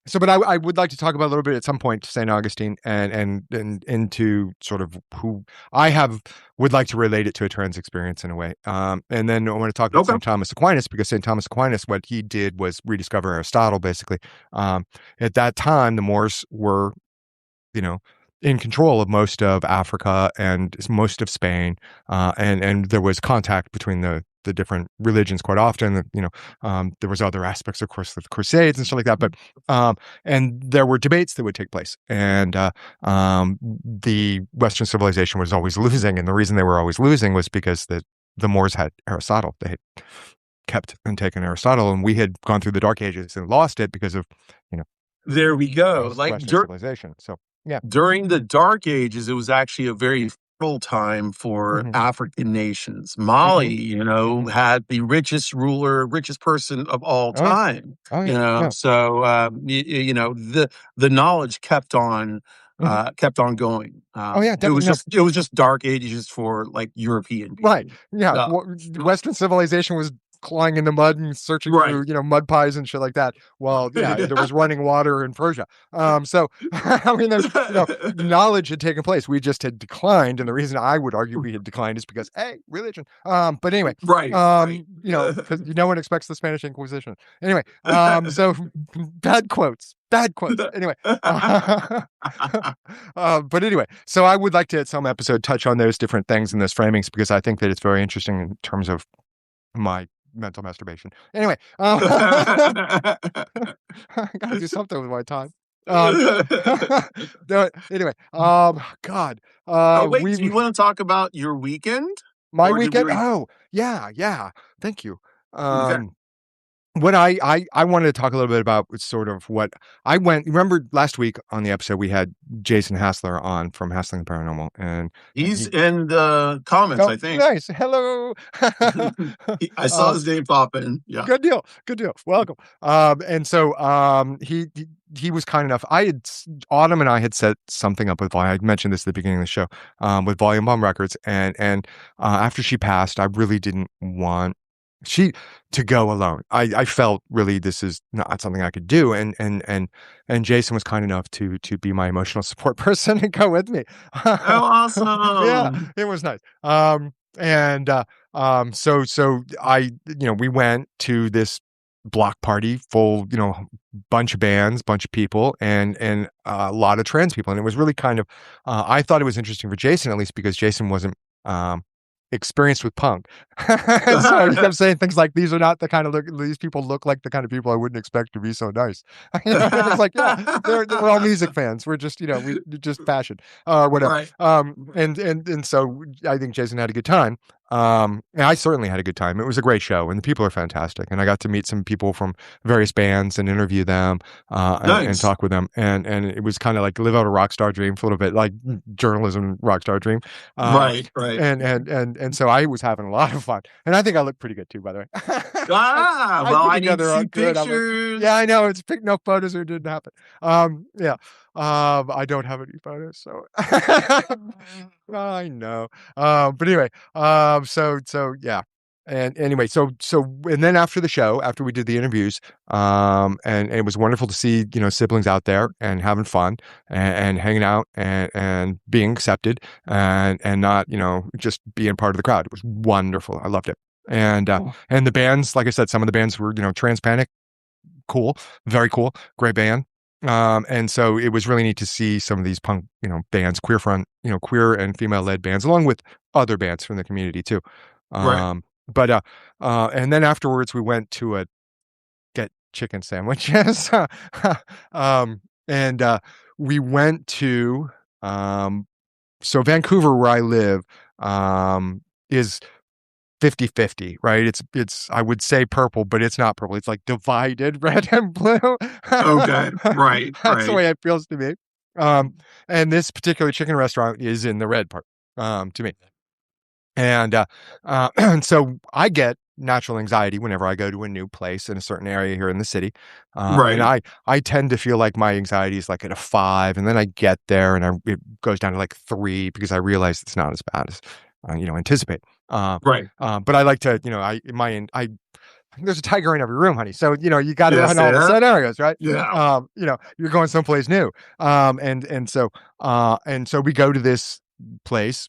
So, but I would like to talk about a little bit at some point St. Augustine and into sort of who I have would like to relate it to a trans experience in a way. And then I want to talk about Okay. St. Thomas Aquinas because St. Thomas Aquinas, what he did was rediscover Aristotle, basically. Um, at that time, the Moors were, you know, in control of most of Africa and most of Spain, and there was contact between the different religions quite often. There was other aspects, of course, of the Crusades and stuff like that. But and there were debates that would take place, and the Western civilization was always losing, and the reason they were always losing was because the Moors had Aristotle. They had kept and taken Aristotle, and we had gone through the Dark Ages and lost it because of you know There we go. Like Western civilization. So yeah. during the Dark Ages, it was actually a very fertile time for Hmm. African nations. Hmm. Mali, Hmm. had the richest ruler, richest person of all Oh yeah. time. Oh yeah. Yeah. So the knowledge Hmm. kept on going. Oh yeah. It Definitely. was No. just Dark Ages for like European Right. people. Yeah. Yeah, Western civilization was clawing in the mud and searching right. through, mud pies and shit like that. Well, yeah, there was running water in Persia. So I mean, knowledge had taken place. We just had declined, and the reason I would argue we had declined is because, hey, religion. But anyway, Right, right. because no one expects the Spanish Inquisition. Anyway, so bad quotes. Anyway, but anyway, so I would like to at some episode touch on those different things in those framings because I think that it's very interesting in terms of my mental masturbation. Anyway, I gotta do something with my time. Um, anyway, God, Oh, wait, we do you wanna talk about your weekend? my Or did we weekend. already Oh, yeah, yeah. Thank you. okay. What I wanted to talk a little bit about was sort of what I went. Remember last week on the episode we had Jason Hassler on from Hassling Paranormal, and He's he. in the comments, Oh, I think. nice. Hello. I saw um, his name pop in. Yeah. Good deal. Good deal. Welcome. And so he was kind enough. Autumn and I had set something up with Volume. I mentioned this at the beginning of the show, with Volume Bomb Records, and after she passed, I really didn't want she to go alone. I felt really this is not something I could do, and Jason was kind enough to be my emotional support person and go with me. Oh, Yeah, awesome. it was nice. And so we went to this block party full, bunch of bands, bunch of people, and a lot of trans people, and it was really kind of, I thought it was interesting for Jason at least because Jason wasn't um experienced with punk, and so he kept saying things like, "These are not the kind of these people look like the kind of people I wouldn't expect to be so nice." And it's like, yeah, we're all music fans. We're just, we just passion or whatever. Right. And so I think Jason had a good time. And I certainly had a good time. It was a great show, and the people are fantastic. And I got to meet some people from various bands and interview them, and Nice. talk with them. And it was kind of like live out a rock star dream for a little bit, like journalism rock star dream. Um, Right, right. and so I was having a lot of fun, and I think I look pretty good too, by the way. I Well, put I need to together a see good. Yeah, pictures. I know it's pick no photos or it didn't happen. Yeah. I don't have any photos, so I know. But anyway, so yeah. And anyway, and then after the show, after we did the interviews, and it was wonderful to see, siblings out there and having fun and hanging out and being accepted and not, just being part of the crowd. It was wonderful. I loved it. And the bands, like I said, some of the bands were, Trans Panic, cool, very cool, great band. And so it was really neat to see some of these punk, bands, queer front, queer and female led bands, along with other bands from the community too. Right. But and then afterwards we went to a get chicken sandwiches. um, and we went to so Vancouver, where I live, is 50-50, right? It's I would say purple, but it's not purple. It's like divided red and blue. Okay. Right. That's the Right. way it feels to me. Um, and this particular chicken restaurant is in the red part, to me. And and so I get natural anxiety whenever I go to a new place in a certain area here in the city. And Right. I tend to feel like my anxiety is like at a 5, and then I get there and it goes down to like 3 because I realize it's not as bad as anticipate. Uh, Right. but I like to, there's a tiger in every room, honey. So, you got to Yes. run all the Yeah. scenarios, right? Yeah. You're going someplace new. And so we go to this place,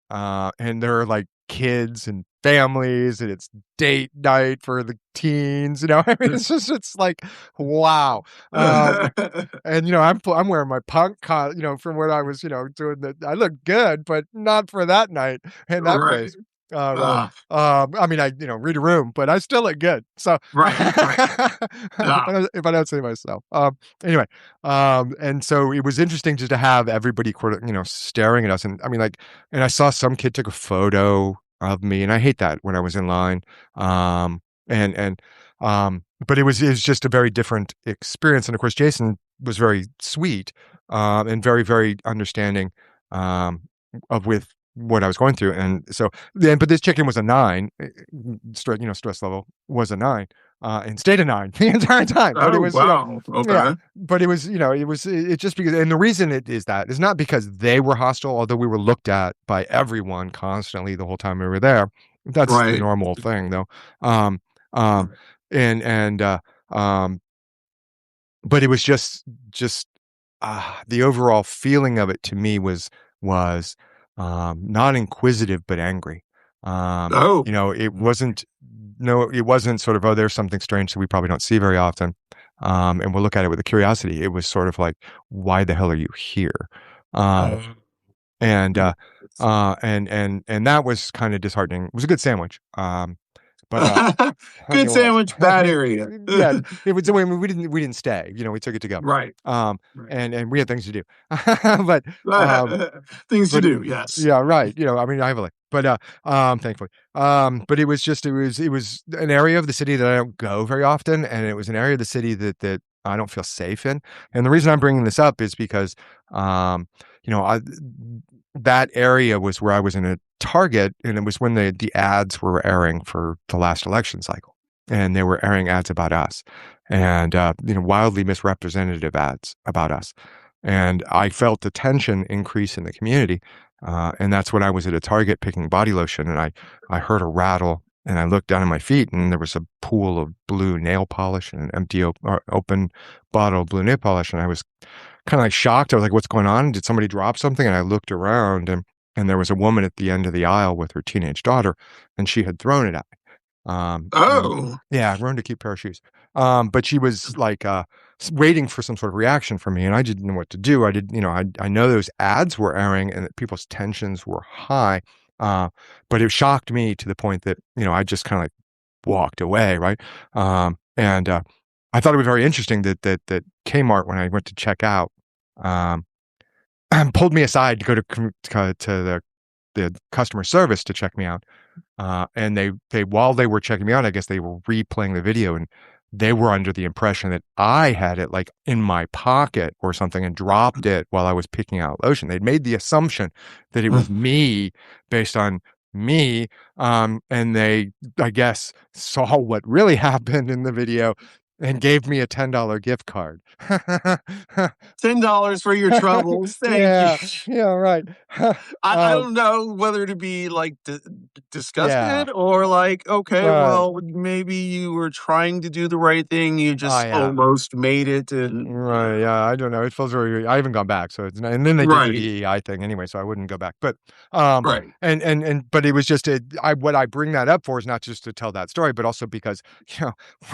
and there are like kids and families, and it's date night for the teens. I mean, it's like, wow. Um, and I'm wearing my punk, from when I was, doing the. I look good, but not for that night in that Right. place. Really. Ah, I mean, I read a room, but I still look good. So right. Right. Ah, if I don't say myself. Anyway, and so it was interesting just to have everybody, staring at us, and I mean, like, and I saw some kid took a photo of me, and I hate that when I was in line. And but it was just a very different experience, and of course, Jason was very sweet, and very very understanding, of with what I was going through. And so then, but this chicken was a 9, stress level was a 9, and stayed a 9 the entire time. But it oh, was, wow. yeah, Okay. but it was, it just because, and the reason it is not because they were hostile, although we were looked at by everyone constantly the whole time we were there. That's the Right. normal thing though. Um, um, and, but it was just the overall feeling of it to me was not inquisitive but angry. Oh, It wasn't, no, it wasn't sort of, oh, there's something strange that we probably don't see very often. And we'll look at it with a curiosity. It was sort of like, why the hell are you here? Um, uh, and and that was kind of disheartening. It was a good sandwich. But good it was. sandwich, bad area. Yeah, it was. I mean, we didn't stay. We took it to go. Right. Um, Right. and we had things to do. but Things to but do. Yes. yeah, right. I mean, I have a life, but thankfully. But it was an area of the city that I don't go very often, and it was an area of the city that I don't feel safe in. And the reason I'm bringing this up is because, um, that area was where I was in a Target, and it was when the ads were airing for the last election cycle, and they were airing ads about us, and wildly misrepresentative ads about us, and I felt the tension increase in the community, and that's when I was at a Target picking body lotion, and I heard a rattle, and I looked down at my feet, and there was a pool of blue nail polish and an empty open bottle of blue nail polish, and I was kind of like shocked. I was like, "What's going on? Did somebody drop something?" And I looked around, and there was a woman at the end of the aisle with her teenage daughter, and she had thrown it at me. And Oh. yeah, I ruined a cute pair of shoes. But she was like waiting for some sort of reaction from me, and I didn't know what to do. I know those ads were airing and that people's tensions were high. But it shocked me to the point that I just kind of like walked away, right? And I thought it was very interesting that Kmart, when I went to check out, um, pulled me aside to go to the customer service to check me out. And they while they were checking me out, I guess they were replaying the video, and they were under the impression that I had it like in my pocket or something and dropped it while I was picking out lotion. They'd made the assumption that it was me based on me. And they, I guess, saw what really happened in the video and gave me a $10 gift card. $10 for your troubles. Thank you. Yeah, yeah, right. I um, don't know whether to be like yeah, disgusted or like, okay, right. well, maybe you were trying to do the right thing. You Oh, just yeah. almost made it. And Right, yeah, I don't know, it feels very I haven't gone back, so it's and then they did the right, DEI thing anyway, so I wouldn't go back, but, right. but it was just what I bring that up for is not just to tell that story, but also because,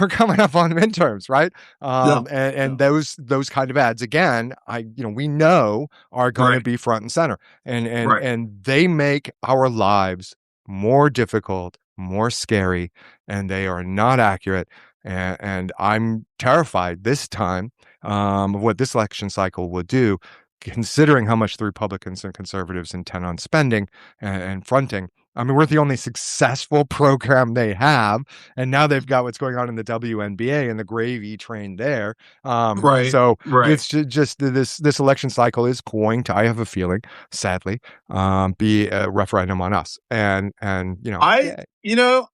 we're coming up on midterms, right? Yeah. And Yeah. those kind of ads, again, we know are going to Right. be front and center, Right. and they make our lives more difficult, more scary, and they are not accurate. And I'm terrified this time of what this election cycle will do, considering how much the Republicans and conservatives intend on spending and fronting. I mean, we're the only successful program they have, and now they've got what's going on in the WNBA and the gravy train there. Right. So Right. it's just this election cycle is going to, I have a feeling, sadly, be a referendum on us. And I, yeah, you know,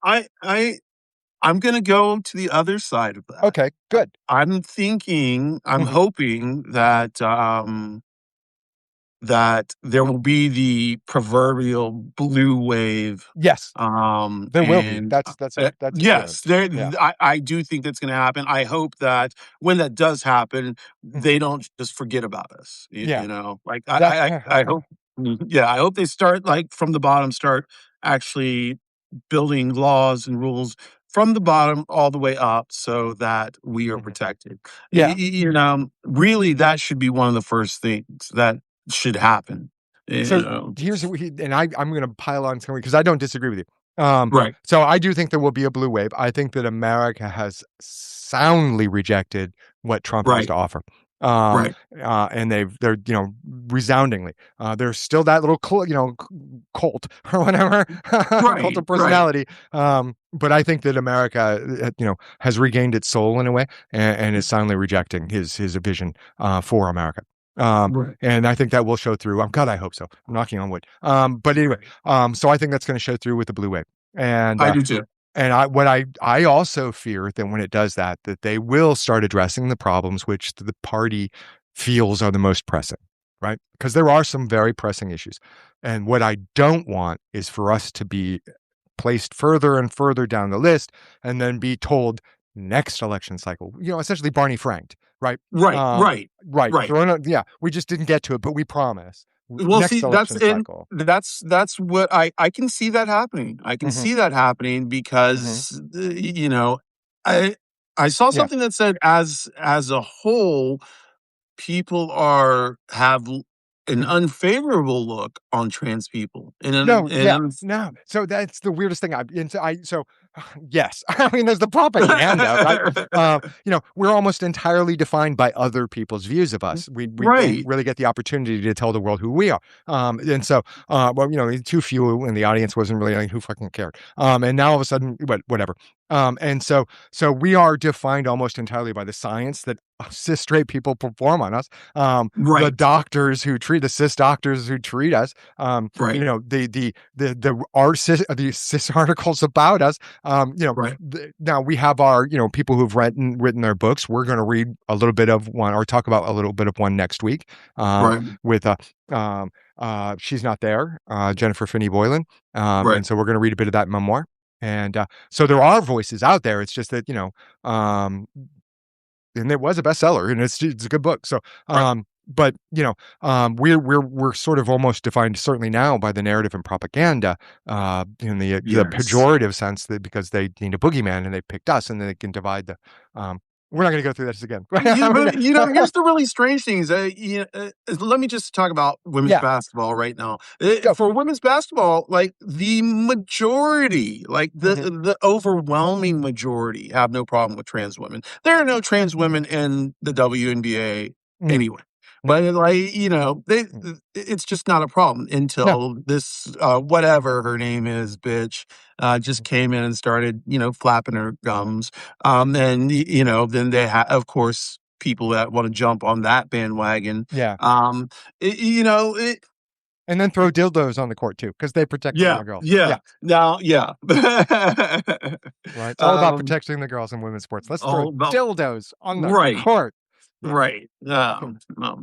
I'm going to go to the other side of that. okay, good. I'm Hmm. hoping that, that there will be the proverbial blue wave. Yes, there will be. And That's a feeling. yes, there, Yeah. I do think that's going to happen. I hope that when that does happen, Mhm. they don't just forget about us. Yeah. Like That. I hope, yeah, I hope they start like from the bottom, start actually building laws and rules from the bottom all the way up so that we are Mhm. protected. Yeah. Really, that should be one of the first things that should happen. You So know, here's what and I'm going to pile on something because I don't disagree with you. right, So I do think there will be a blue wave. I think that America has soundly rejected what Trump has right, to offer. Um, right, and they're resoundingly. There's still that little cult or whatever, cult right, of right, personality. But I think that America, has regained its soul in a way, and is soundly rejecting his vision for America. Um, right. and I think that will show through. God, I hope so. I'm knocking on wood. But anyway, Right. so I think that's going to show through with the blue wave. And I do too. I also fear that when it does that, that they will start addressing the problems which the party feels are the most pressing, right? Because there are some very pressing issues. And what I don't want is for us to be placed further and further down the list and then be told next election cycle, essentially Barney Franked, right? Right, Um, right, right. right. Yeah, we just didn't get to it, but we promise Well, see, next election cycle. that's what I can see that happening. I can Hmm. see that happening Hmm. because I I saw Yeah. something that said as a whole, people are have an Mhm. unfavorable look on trans people, No, and yeah, no. So that's the weirdest thing. So yes, I mean, there's the propaganda, right? We're almost entirely defined by other people's views of us. We don't right, really get the opportunity to tell the world who we are. And so, well, too few in the audience wasn't really like who fucking cared. And now all of a sudden, whatever. And so we are defined almost entirely by the science that cis straight people perform on us. The right, doctors who treat the cis doctors who treat us. right, The cis articles about us. right, Now we have our people who've written their books. We're going to read a little bit of one or talk about a little bit of one next week. right, With she's not there, Jennifer Finney Boylan. right. And so we're going to read a bit of that memoir. And so there are voices out there. It's just that and it was a bestseller, and it's a good book. So, Right. but we're sort of almost defined, certainly now, by the narrative and propaganda, in the Yes. pejorative sense that because they need a boogeyman and they picked us, and they can divide the. We're not going to go through this again. But here's the really strange thing is let me just talk about women's Yeah, basketball right now. go. For women's basketball, like the majority, like Hmm. the overwhelming majority, have no problem with trans women. There are no trans women in the WNBA Mm, anyway. no, But mm, it's just not a problem no, until this whatever her name is, bitch, just mm, came in and started, flapping her gums. And then they have, of course, people that want to jump on that bandwagon. yeah, Um, it, you know, it, and then throw dildos on the court too because they protect the yeah, little girls. yeah. Yeah, Now, yeah. right. It's all about um, protecting the girls in women's sports. Let's throw all about dildos on the right, court. Yeah. right. Hmm.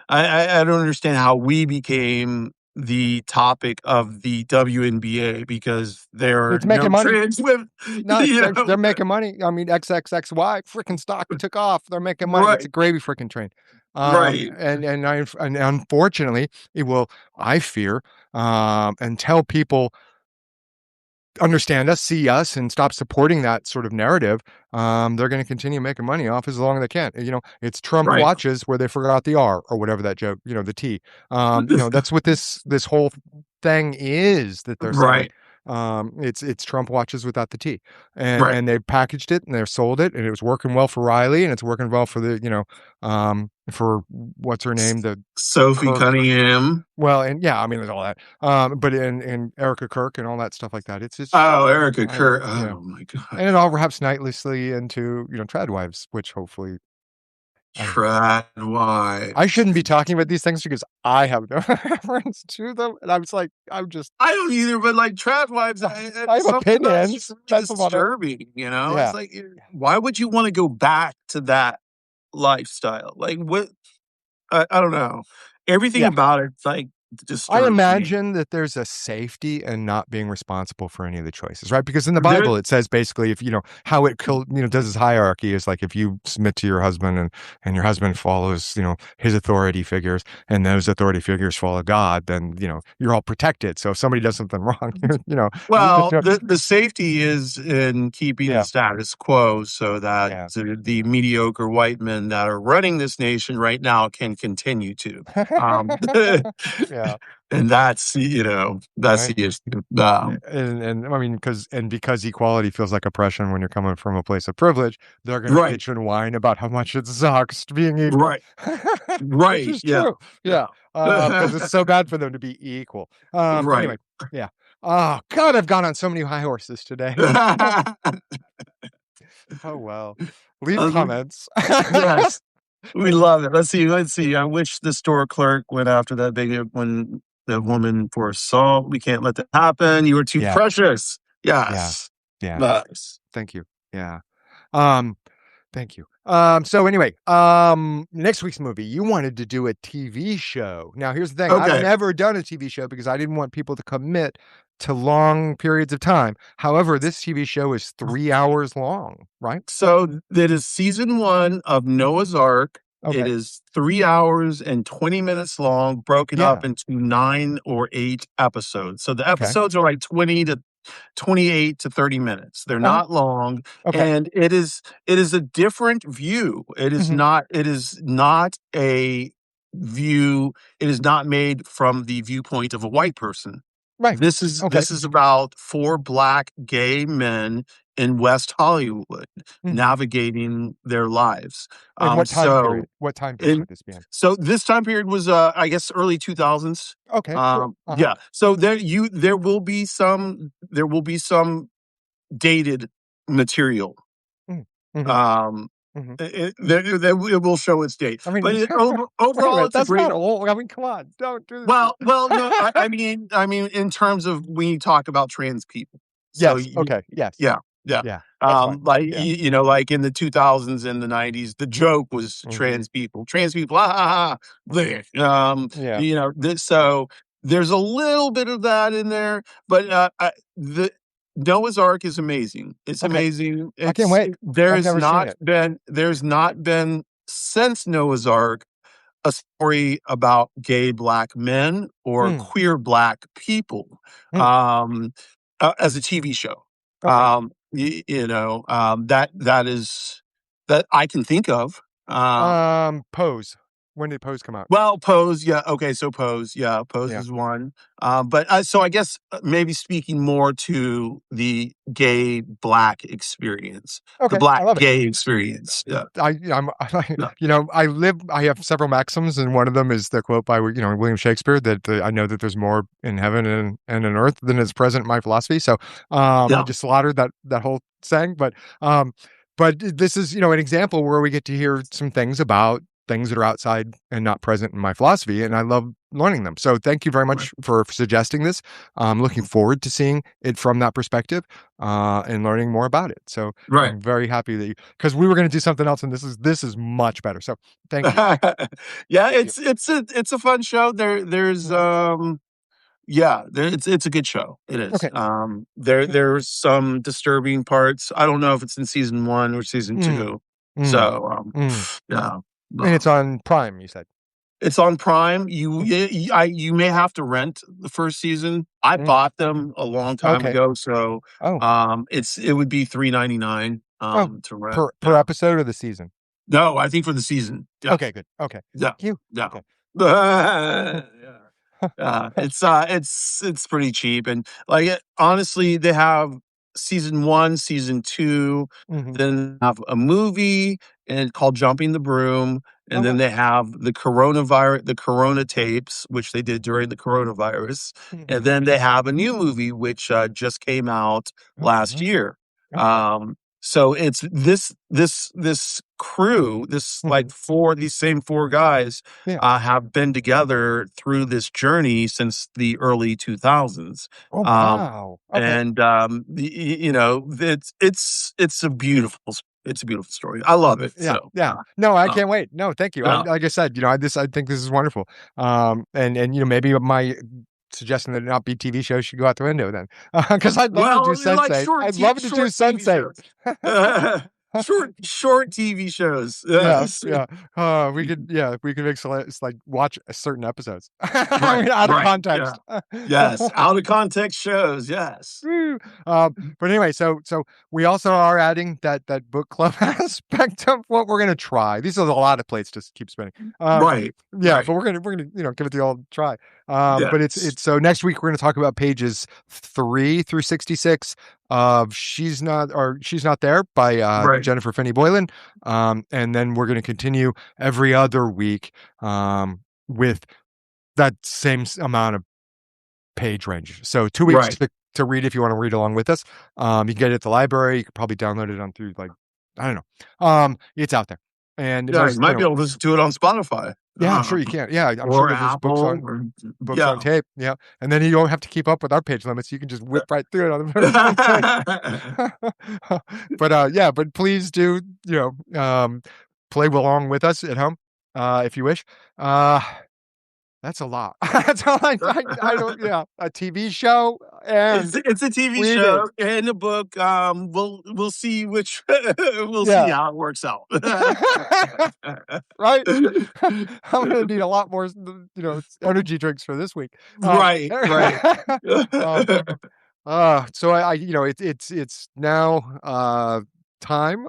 I don't understand how we became the topic of the WNBA because there are It's no making money. trans women. No, You they're know, making money. I mean, XXXY freaking stock took off. They're making money. It's a right, gravy freaking train. right, And unfortunately, it will. I fear, and tell people understand us, see us, and stop supporting that sort of narrative, they're going to continue making money off as long as they can. It's Trump Right. watches where they forgot the R or whatever that joke, the T. That's what this whole thing is that they're selling. Right. It's Trump watches without the T, Right. and they packaged it and they sold it, and it was working well for Riley, and it's working well for for what's her name, the Sophie Kirk. Cunningham. Well, and yeah, I mean, there's all that. But in Erica Kirk and all that stuff like that. It's Oh, Erica I Kerr. yeah, Oh my God. and it all wraps nicely into trad wives, which hopefully I don't know. Trad I wives. shouldn't be talking about these things because I have no reference to them, and I'm just I don't either, but like trad wives, I have something about it's just opinions. really That's about it. disturbing. It's Yeah, like, yeah, why would you want to go back to that lifestyle? Like, what? I don't know. Everything yeah. about it's like I disturbs me. imagine that there's a safety in not being responsible for any of the choices, right? Because in the There, Bible, it says basically if how it does this hierarchy is like if you submit to your husband and your husband follows, his authority figures and those authority figures follow God, then, you're all protected. So if somebody does something wrong, well, the safety is in keeping the yeah, status quo so that yeah. the mediocre white men that are running this nation right now can continue to. Um, Yeah, and that's right. the issue. And I mean, because equality feels like oppression when you're coming from a place of privilege, they're gonna Right, bitch and whine about how much it sucks to being equal, right, which right. is Yeah, true. Yeah, because it's yeah. so bad for them to be equal. Anyway, Right. yeah. Oh God, I've gone on so many high horses today. Oh well. Leave Um, comments. yes. We love it. Let's see. I wish the store clerk went after that big when the woman for assault. We can't let that happen. You are too Yeah, precious. yeah, Yes. yeah. Nice. Thank you. Yeah. Um, Thank you. So anyway, next week's movie, you wanted to do a TV show. Now, here's the thing. I've Okay. never done a TV show because I didn't want people to commit to long periods of time. However, this TV show is 3 hours long, right? So that is season one of Noah's Ark. It Okay. is 3 hours and 20 minutes long, broken up Yeah. into 9 or 8 episodes. So the Okay. episodes are like 20 to 28 to 30 minutes. They're Uh-huh. not long, Okay. and it is a different view. Hmm. It is not a view. It is not made from the viewpoint of a white person. Right. This is Okay. this is about four black gay men in West Hollywood Hmm. navigating their lives. And Um, what time so period? What time period in would this be in? so this time period was I guess early 2000s. Okay. Cool. Uh-huh. Yeah. So there will be some dated material. Mm. Hmm. Um, Hmm. it will show its date, I but mean, wait a overall, minute. it's a That's great. not old. I mean, come on. Don't do this to Well, no, me. I mean, in terms of when you talk about trans people, so Yes. Okay. Yes. yeah, yeah, Yeah. That's fine. like Yeah. like in the 2000s and the 90s, the joke was Hmm. trans people, ah, ha, ha, Hmm. bleh. Yeah. So there's a little bit of that in there, but the Noah's Ark is amazing. It's Okay. amazing. I can't wait. I've There's never seen not it. been since Noah's Ark a story about gay black men or Mm, queer black people, mm, um, as a TV show. okay. That is that I can think of. Pose. When did Pose come out? Well, Pose, yeah, okay, so Pose, yeah, Pose Yeah. is one. But so I guess maybe speaking more to the gay black experience, the Okay. I black love it. gay experience. Yeah, I'm, yeah, I have several maxims, and one of them is the quote by, William Shakespeare that I know that there's more in heaven and in earth than is present in my philosophy. So, I yeah, just slaughtered that whole saying, but this is, an example where we get to hear some things about things that are outside and not present in my philosophy, and I love learning them. So, thank you very right, much for suggesting this. I'm looking forward to seeing it from that perspective, and learning more about it. So, right. I'm very happy that because we were going to do something else, and this is much better. So thank you. Yeah, Thank you. it's a fun show. There's Mhm. yeah, it's a good show. It is. Okay. There's some disturbing parts. I don't know if it's in season one or season Mm, two. mm, So mm. yeah. And it's Um, on Prime, you said. It's on Prime. Mm, You may have to rent the first season. I mm. bought them a long time Okay. ago, so Oh, it would be $3.99 oh, to rent. per Yeah. episode of the season. No, I think for the season. Okay, Yes. good. Okay. Yeah. Thank you. Yeah. Okay. Yeah. It's pretty cheap, and honestly, they have season 1, season 2, Hmm. then have a movie and called Jumping the Broom, and then Okay. they have the Corona tapes, which they did during the coronavirus, and Hmm. then they have a new movie which just came out Oh, last nice. year. Okay. So it's this crew, this Hmm. these same 4 guys Yeah. have been together through this journey since the early 2000s. Oh, Um, wow. Okay. and it's a it's a beautiful story. I love it. Yeah, So yeah. No, I uh, can't wait. No, thank you. yeah. Like I said, I think this is wonderful. And maybe my suggestion that it not be TV shows should go out the window then, because I'd love to do Well, you like Sense8. I'd love to do short TV Sense8. shows. Short TV shows. Yeah, Yes. yeah. We could make like watch certain episodes. I Right. mean, out of Right. Yeah. context. Yes. Out of context shows. Yes. Woo. But anyway, so we also are adding that book club aspect of what we're gonna try. These are a lot of plates to keep spinning. Um, Right. yeah, Right. but we're gonna give it the old try. But Yes. it's so next week we're gonna talk about pages 3 through 66 of She's Not There by Right. Jennifer Finney Boylan. And then we're gonna continue every other week with that same amount of page range. So 2 weeks Right. to read if you want to read along with us. You can get it at the library. You can probably download it on through like I don't know. It's out there, and Yeah, you there's might be able to listen to it on Spotify, yeah, I'm sure you can. Yeah, I'm sure or that there's Apple, or books on yeah. tape. Yeah, and then you don't have to keep up with our page limits. You can just whip right through it on the very same thing. But please do play along with us at home if you wish. Uh, that's a lot. That's all I don't. Yeah, a TV show and It's a TV reading. show and a book. We'll see which we'll see Yeah. how it works out. Right? I'm gonna need a lot more, energy drinks for this week. Right, right. um, so it's now time.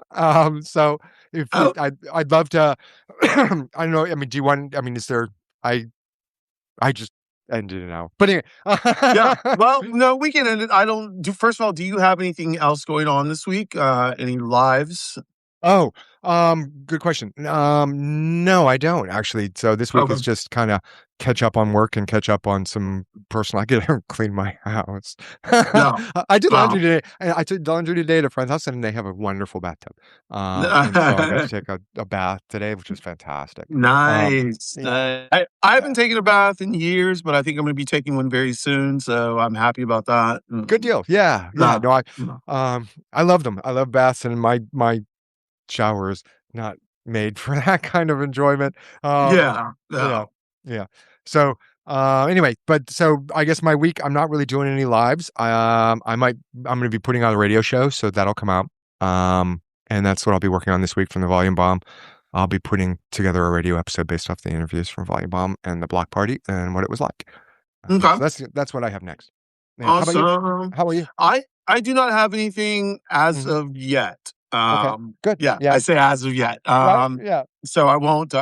So if Oh, I'd love to. I don't know. I mean, do you want? I mean, is there? I I just ended it now. But anyway. yeah. Well, no, we can end it. I don't do. First of all, do you have anything else going on this week? Any lives? Oh, good question. No, I don't actually. So this week is Okay. just kind of catch up on work and catch up on some personal. I get to clean my house. Yeah. I did laundry Wow. today. I did laundry today at a friend's house, and they have a wonderful bathtub. And so I got to take a bath today, which was fantastic. Nice. Yeah. I Uh, haven't taken a bath in years, but I think I'm going to be taking one very soon. So I'm happy about that. Good deal. Yeah, yeah. Yeah. No, I love them. I love baths, and my shower is not made for that kind of enjoyment. Um, Yeah. yeah, Yeah. yeah. So, anyway, but so I guess my week, I'm not really doing any lives. I'm going to be putting on a radio show, so that'll come out. And that's what I'll be working on this week from the Volume Bomb. I'll be putting together a radio episode based off the interviews from Volume Bomb and the block party and what it was like. Okay. So that's what I have next. And how about you? Awesome. How are you? I do not have anything as Mhm. of yet. Okay, good. Yeah, I Yeah, say as of yet. right. Yeah. So I won't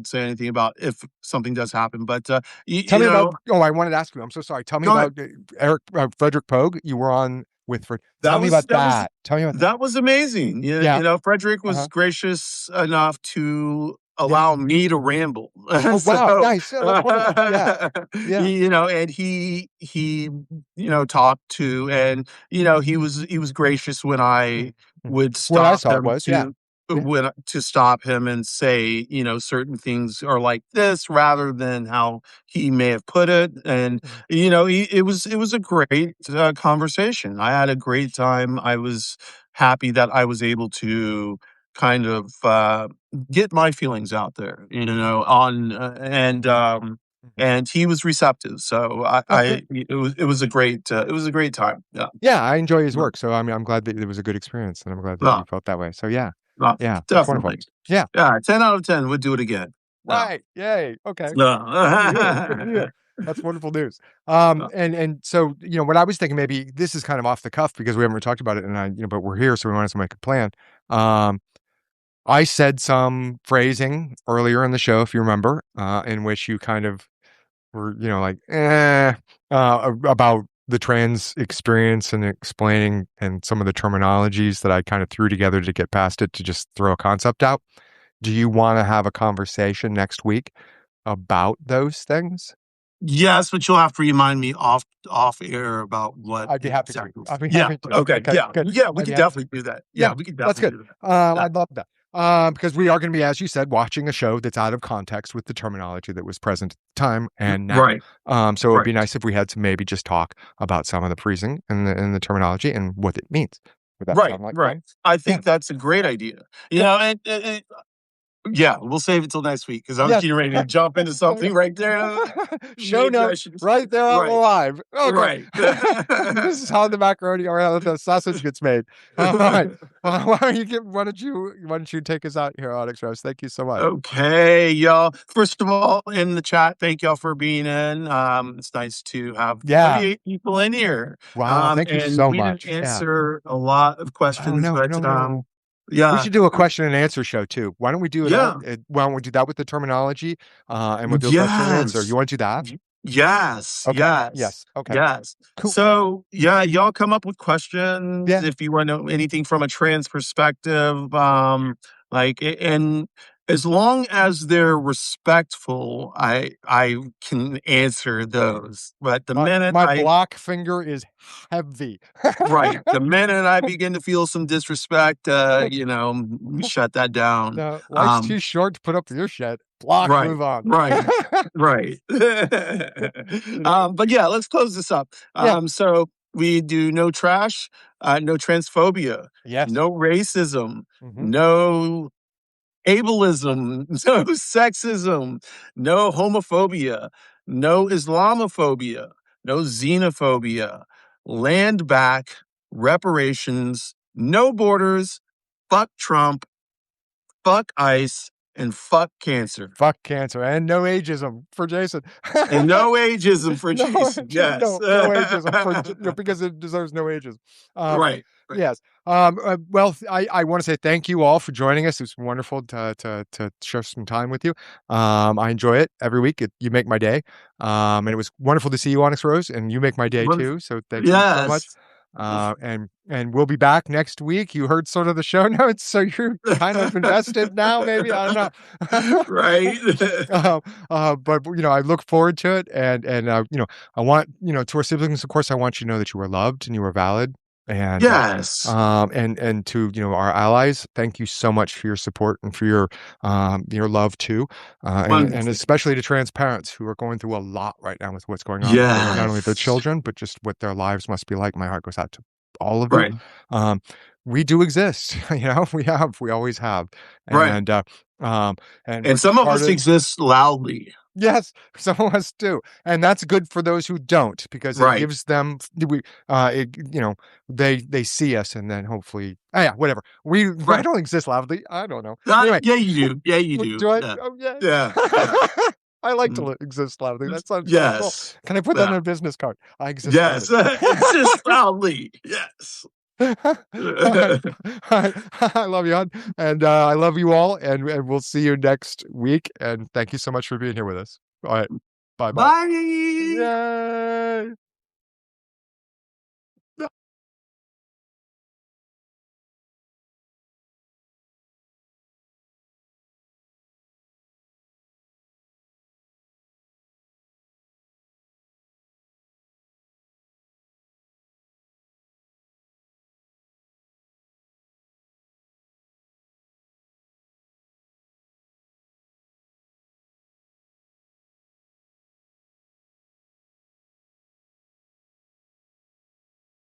say anything about if something does happen, but Tell me about oh, I wanted to ask you, I'm so sorry. Tell me go ahead. about, Eric Frederick Pogue you were on with for tell That me was about that was that. Tell me about that. that was amazing. Yeah. Frederick was Uh-huh. gracious enough to Yeah. allow me to ramble. Oh, wow, So, nice. Yeah, that's wonderful. Yeah. Yeah. and he talked to, and he was gracious when Mhm, I mhm. would What I stop saw him was yeah. Yeah. to stop him and say, certain things are like this rather than how he may have put it. And Mhm, it was a great conversation. I had a great time. I was happy that I was able to kind of get my feelings out there, on mhm. and he was receptive. So Oh, good. it was a great time. Yeah. Yeah, I enjoy his Yeah. work, so, I mean, I'm glad that it was a good experience, and I'm glad that Yeah. you felt that way. So, yeah. Yeah, Yeah, that's wonderful. definitely. Yeah. Yeah, 10 out of 10 would do it again. Yeah. Right. Yay. Okay. Good for you. Good for you. Yeah. That's wonderful news. And so, what I was thinking, maybe this is kind of off the cuff because we haven't really talked about it, and but we're here, so we wanted to make a plan. Um, I said some phrasing earlier in the show, if you remember, in which you kind of were, like, about the trans experience and explaining and some of the terminologies that I kind of threw together to get past it to just throw a concept out. Do you want to have a conversation next week about those things? Yes, but you'll have to remind me off air about what I'd be happy to. exactly. I'd be Yeah. happy to. Okay. Okay, Yeah. good. Yeah. We I'd be could happy. definitely do that. Yeah. Yeah, We could that's definitely good. do that. Yeah. I'd love that. Because we are going to be, as you said, watching a show that's out of context with the terminology that was present at the time and now. Right. So it would be Right. nice if we had to maybe just talk about some of the phrasing and the terminology and what it means. Would that Right. sound like Right. fun? I Yeah. think that's a great idea. Yeah. And yeah, we'll save it till next week because I was Yes. getting ready to jump into something right there. Show Maybe I notes should. right there on the Right. live. Okay. Right. This is how the macaroni or how the sausage gets made. All right. Well, why don't you take us out here, Onyx Rose? Thank you so much. Okay, y'all. First of all, in the chat, thank y'all for being in. It's nice to have Yeah. 38 people in here. Wow. Thank you And so we didn't much. Yeah. answer a lot of Oh questions, no, but no, no. We yeah, should do a question and answer show too. Why don't we do that? yeah, Why don't we do that with the terminology? And we'll do a question and answer. You yes. want to do that? Yes, Okay. yes, Yes. Okay. yes. Cool. So, yeah, y'all come up with questions Yeah. if you want to know anything from a trans perspective. And as long as they're respectful, I can answer those. But the minute My I block finger is heavy. right, the minute I begin to feel some disrespect, shut that down. No, life's too Um, short to put up with your shit. Block, right, move on. right. Right. You know? But yeah, let's close this up. Yeah. So we do no trash, no transphobia, Yes. no racism, Hmm. no ableism, no sexism, no homophobia, no Islamophobia, no xenophobia, land back, reparations, no borders, fuck Trump, fuck ICE, and fuck cancer. Fuck cancer and no ageism for Jason. And no ageism for No, Jason. Yes. no ageism for because it deserves no ageism. Um, Right. Right. yes. Well, I want to say thank you all for joining us. It's wonderful to share some time with you. I enjoy it every week. You make my day. And it was wonderful to see you, Onyx Rose, and you make my day too. So thank you so much. Yes. And we'll be back next week. You heard sort of the show notes, so you're kind of invested now. Maybe I don't know. Right. But I look forward to it, and I want to our siblings, of course, I want you to know that you are loved and you are valid, and Yes. and to our allies, thank you so much for your support and for your love too, and Wonderful. especially to trans parents who are going through a lot right now with what's going on with not only their Yes. children but just what their lives must be like. My heart goes out to all of you. Right. Um, we do exist, we always have, Right. and and And we're some of part us of. exist loudly. Yes, some of us do, and that's good for those who don't because it Right. gives them they see us and then hopefully yeah, whatever. I Right. don't exist loudly. I don't know. Anyway, Yeah, you do. Yeah, you do. do I? Yeah. Oh yeah. Yeah. Yeah. I like to Mm. exist loudly. That sounds kind of cool. Yes. Can I put that on Yeah. a business card? I exist loudly. Yes. Exist loudly. Yes. All right. All right. I love you, hon. And I love you all. And we'll see you next week. And thank you so much for being here with us. All right. Bye bye. Bye. Yay.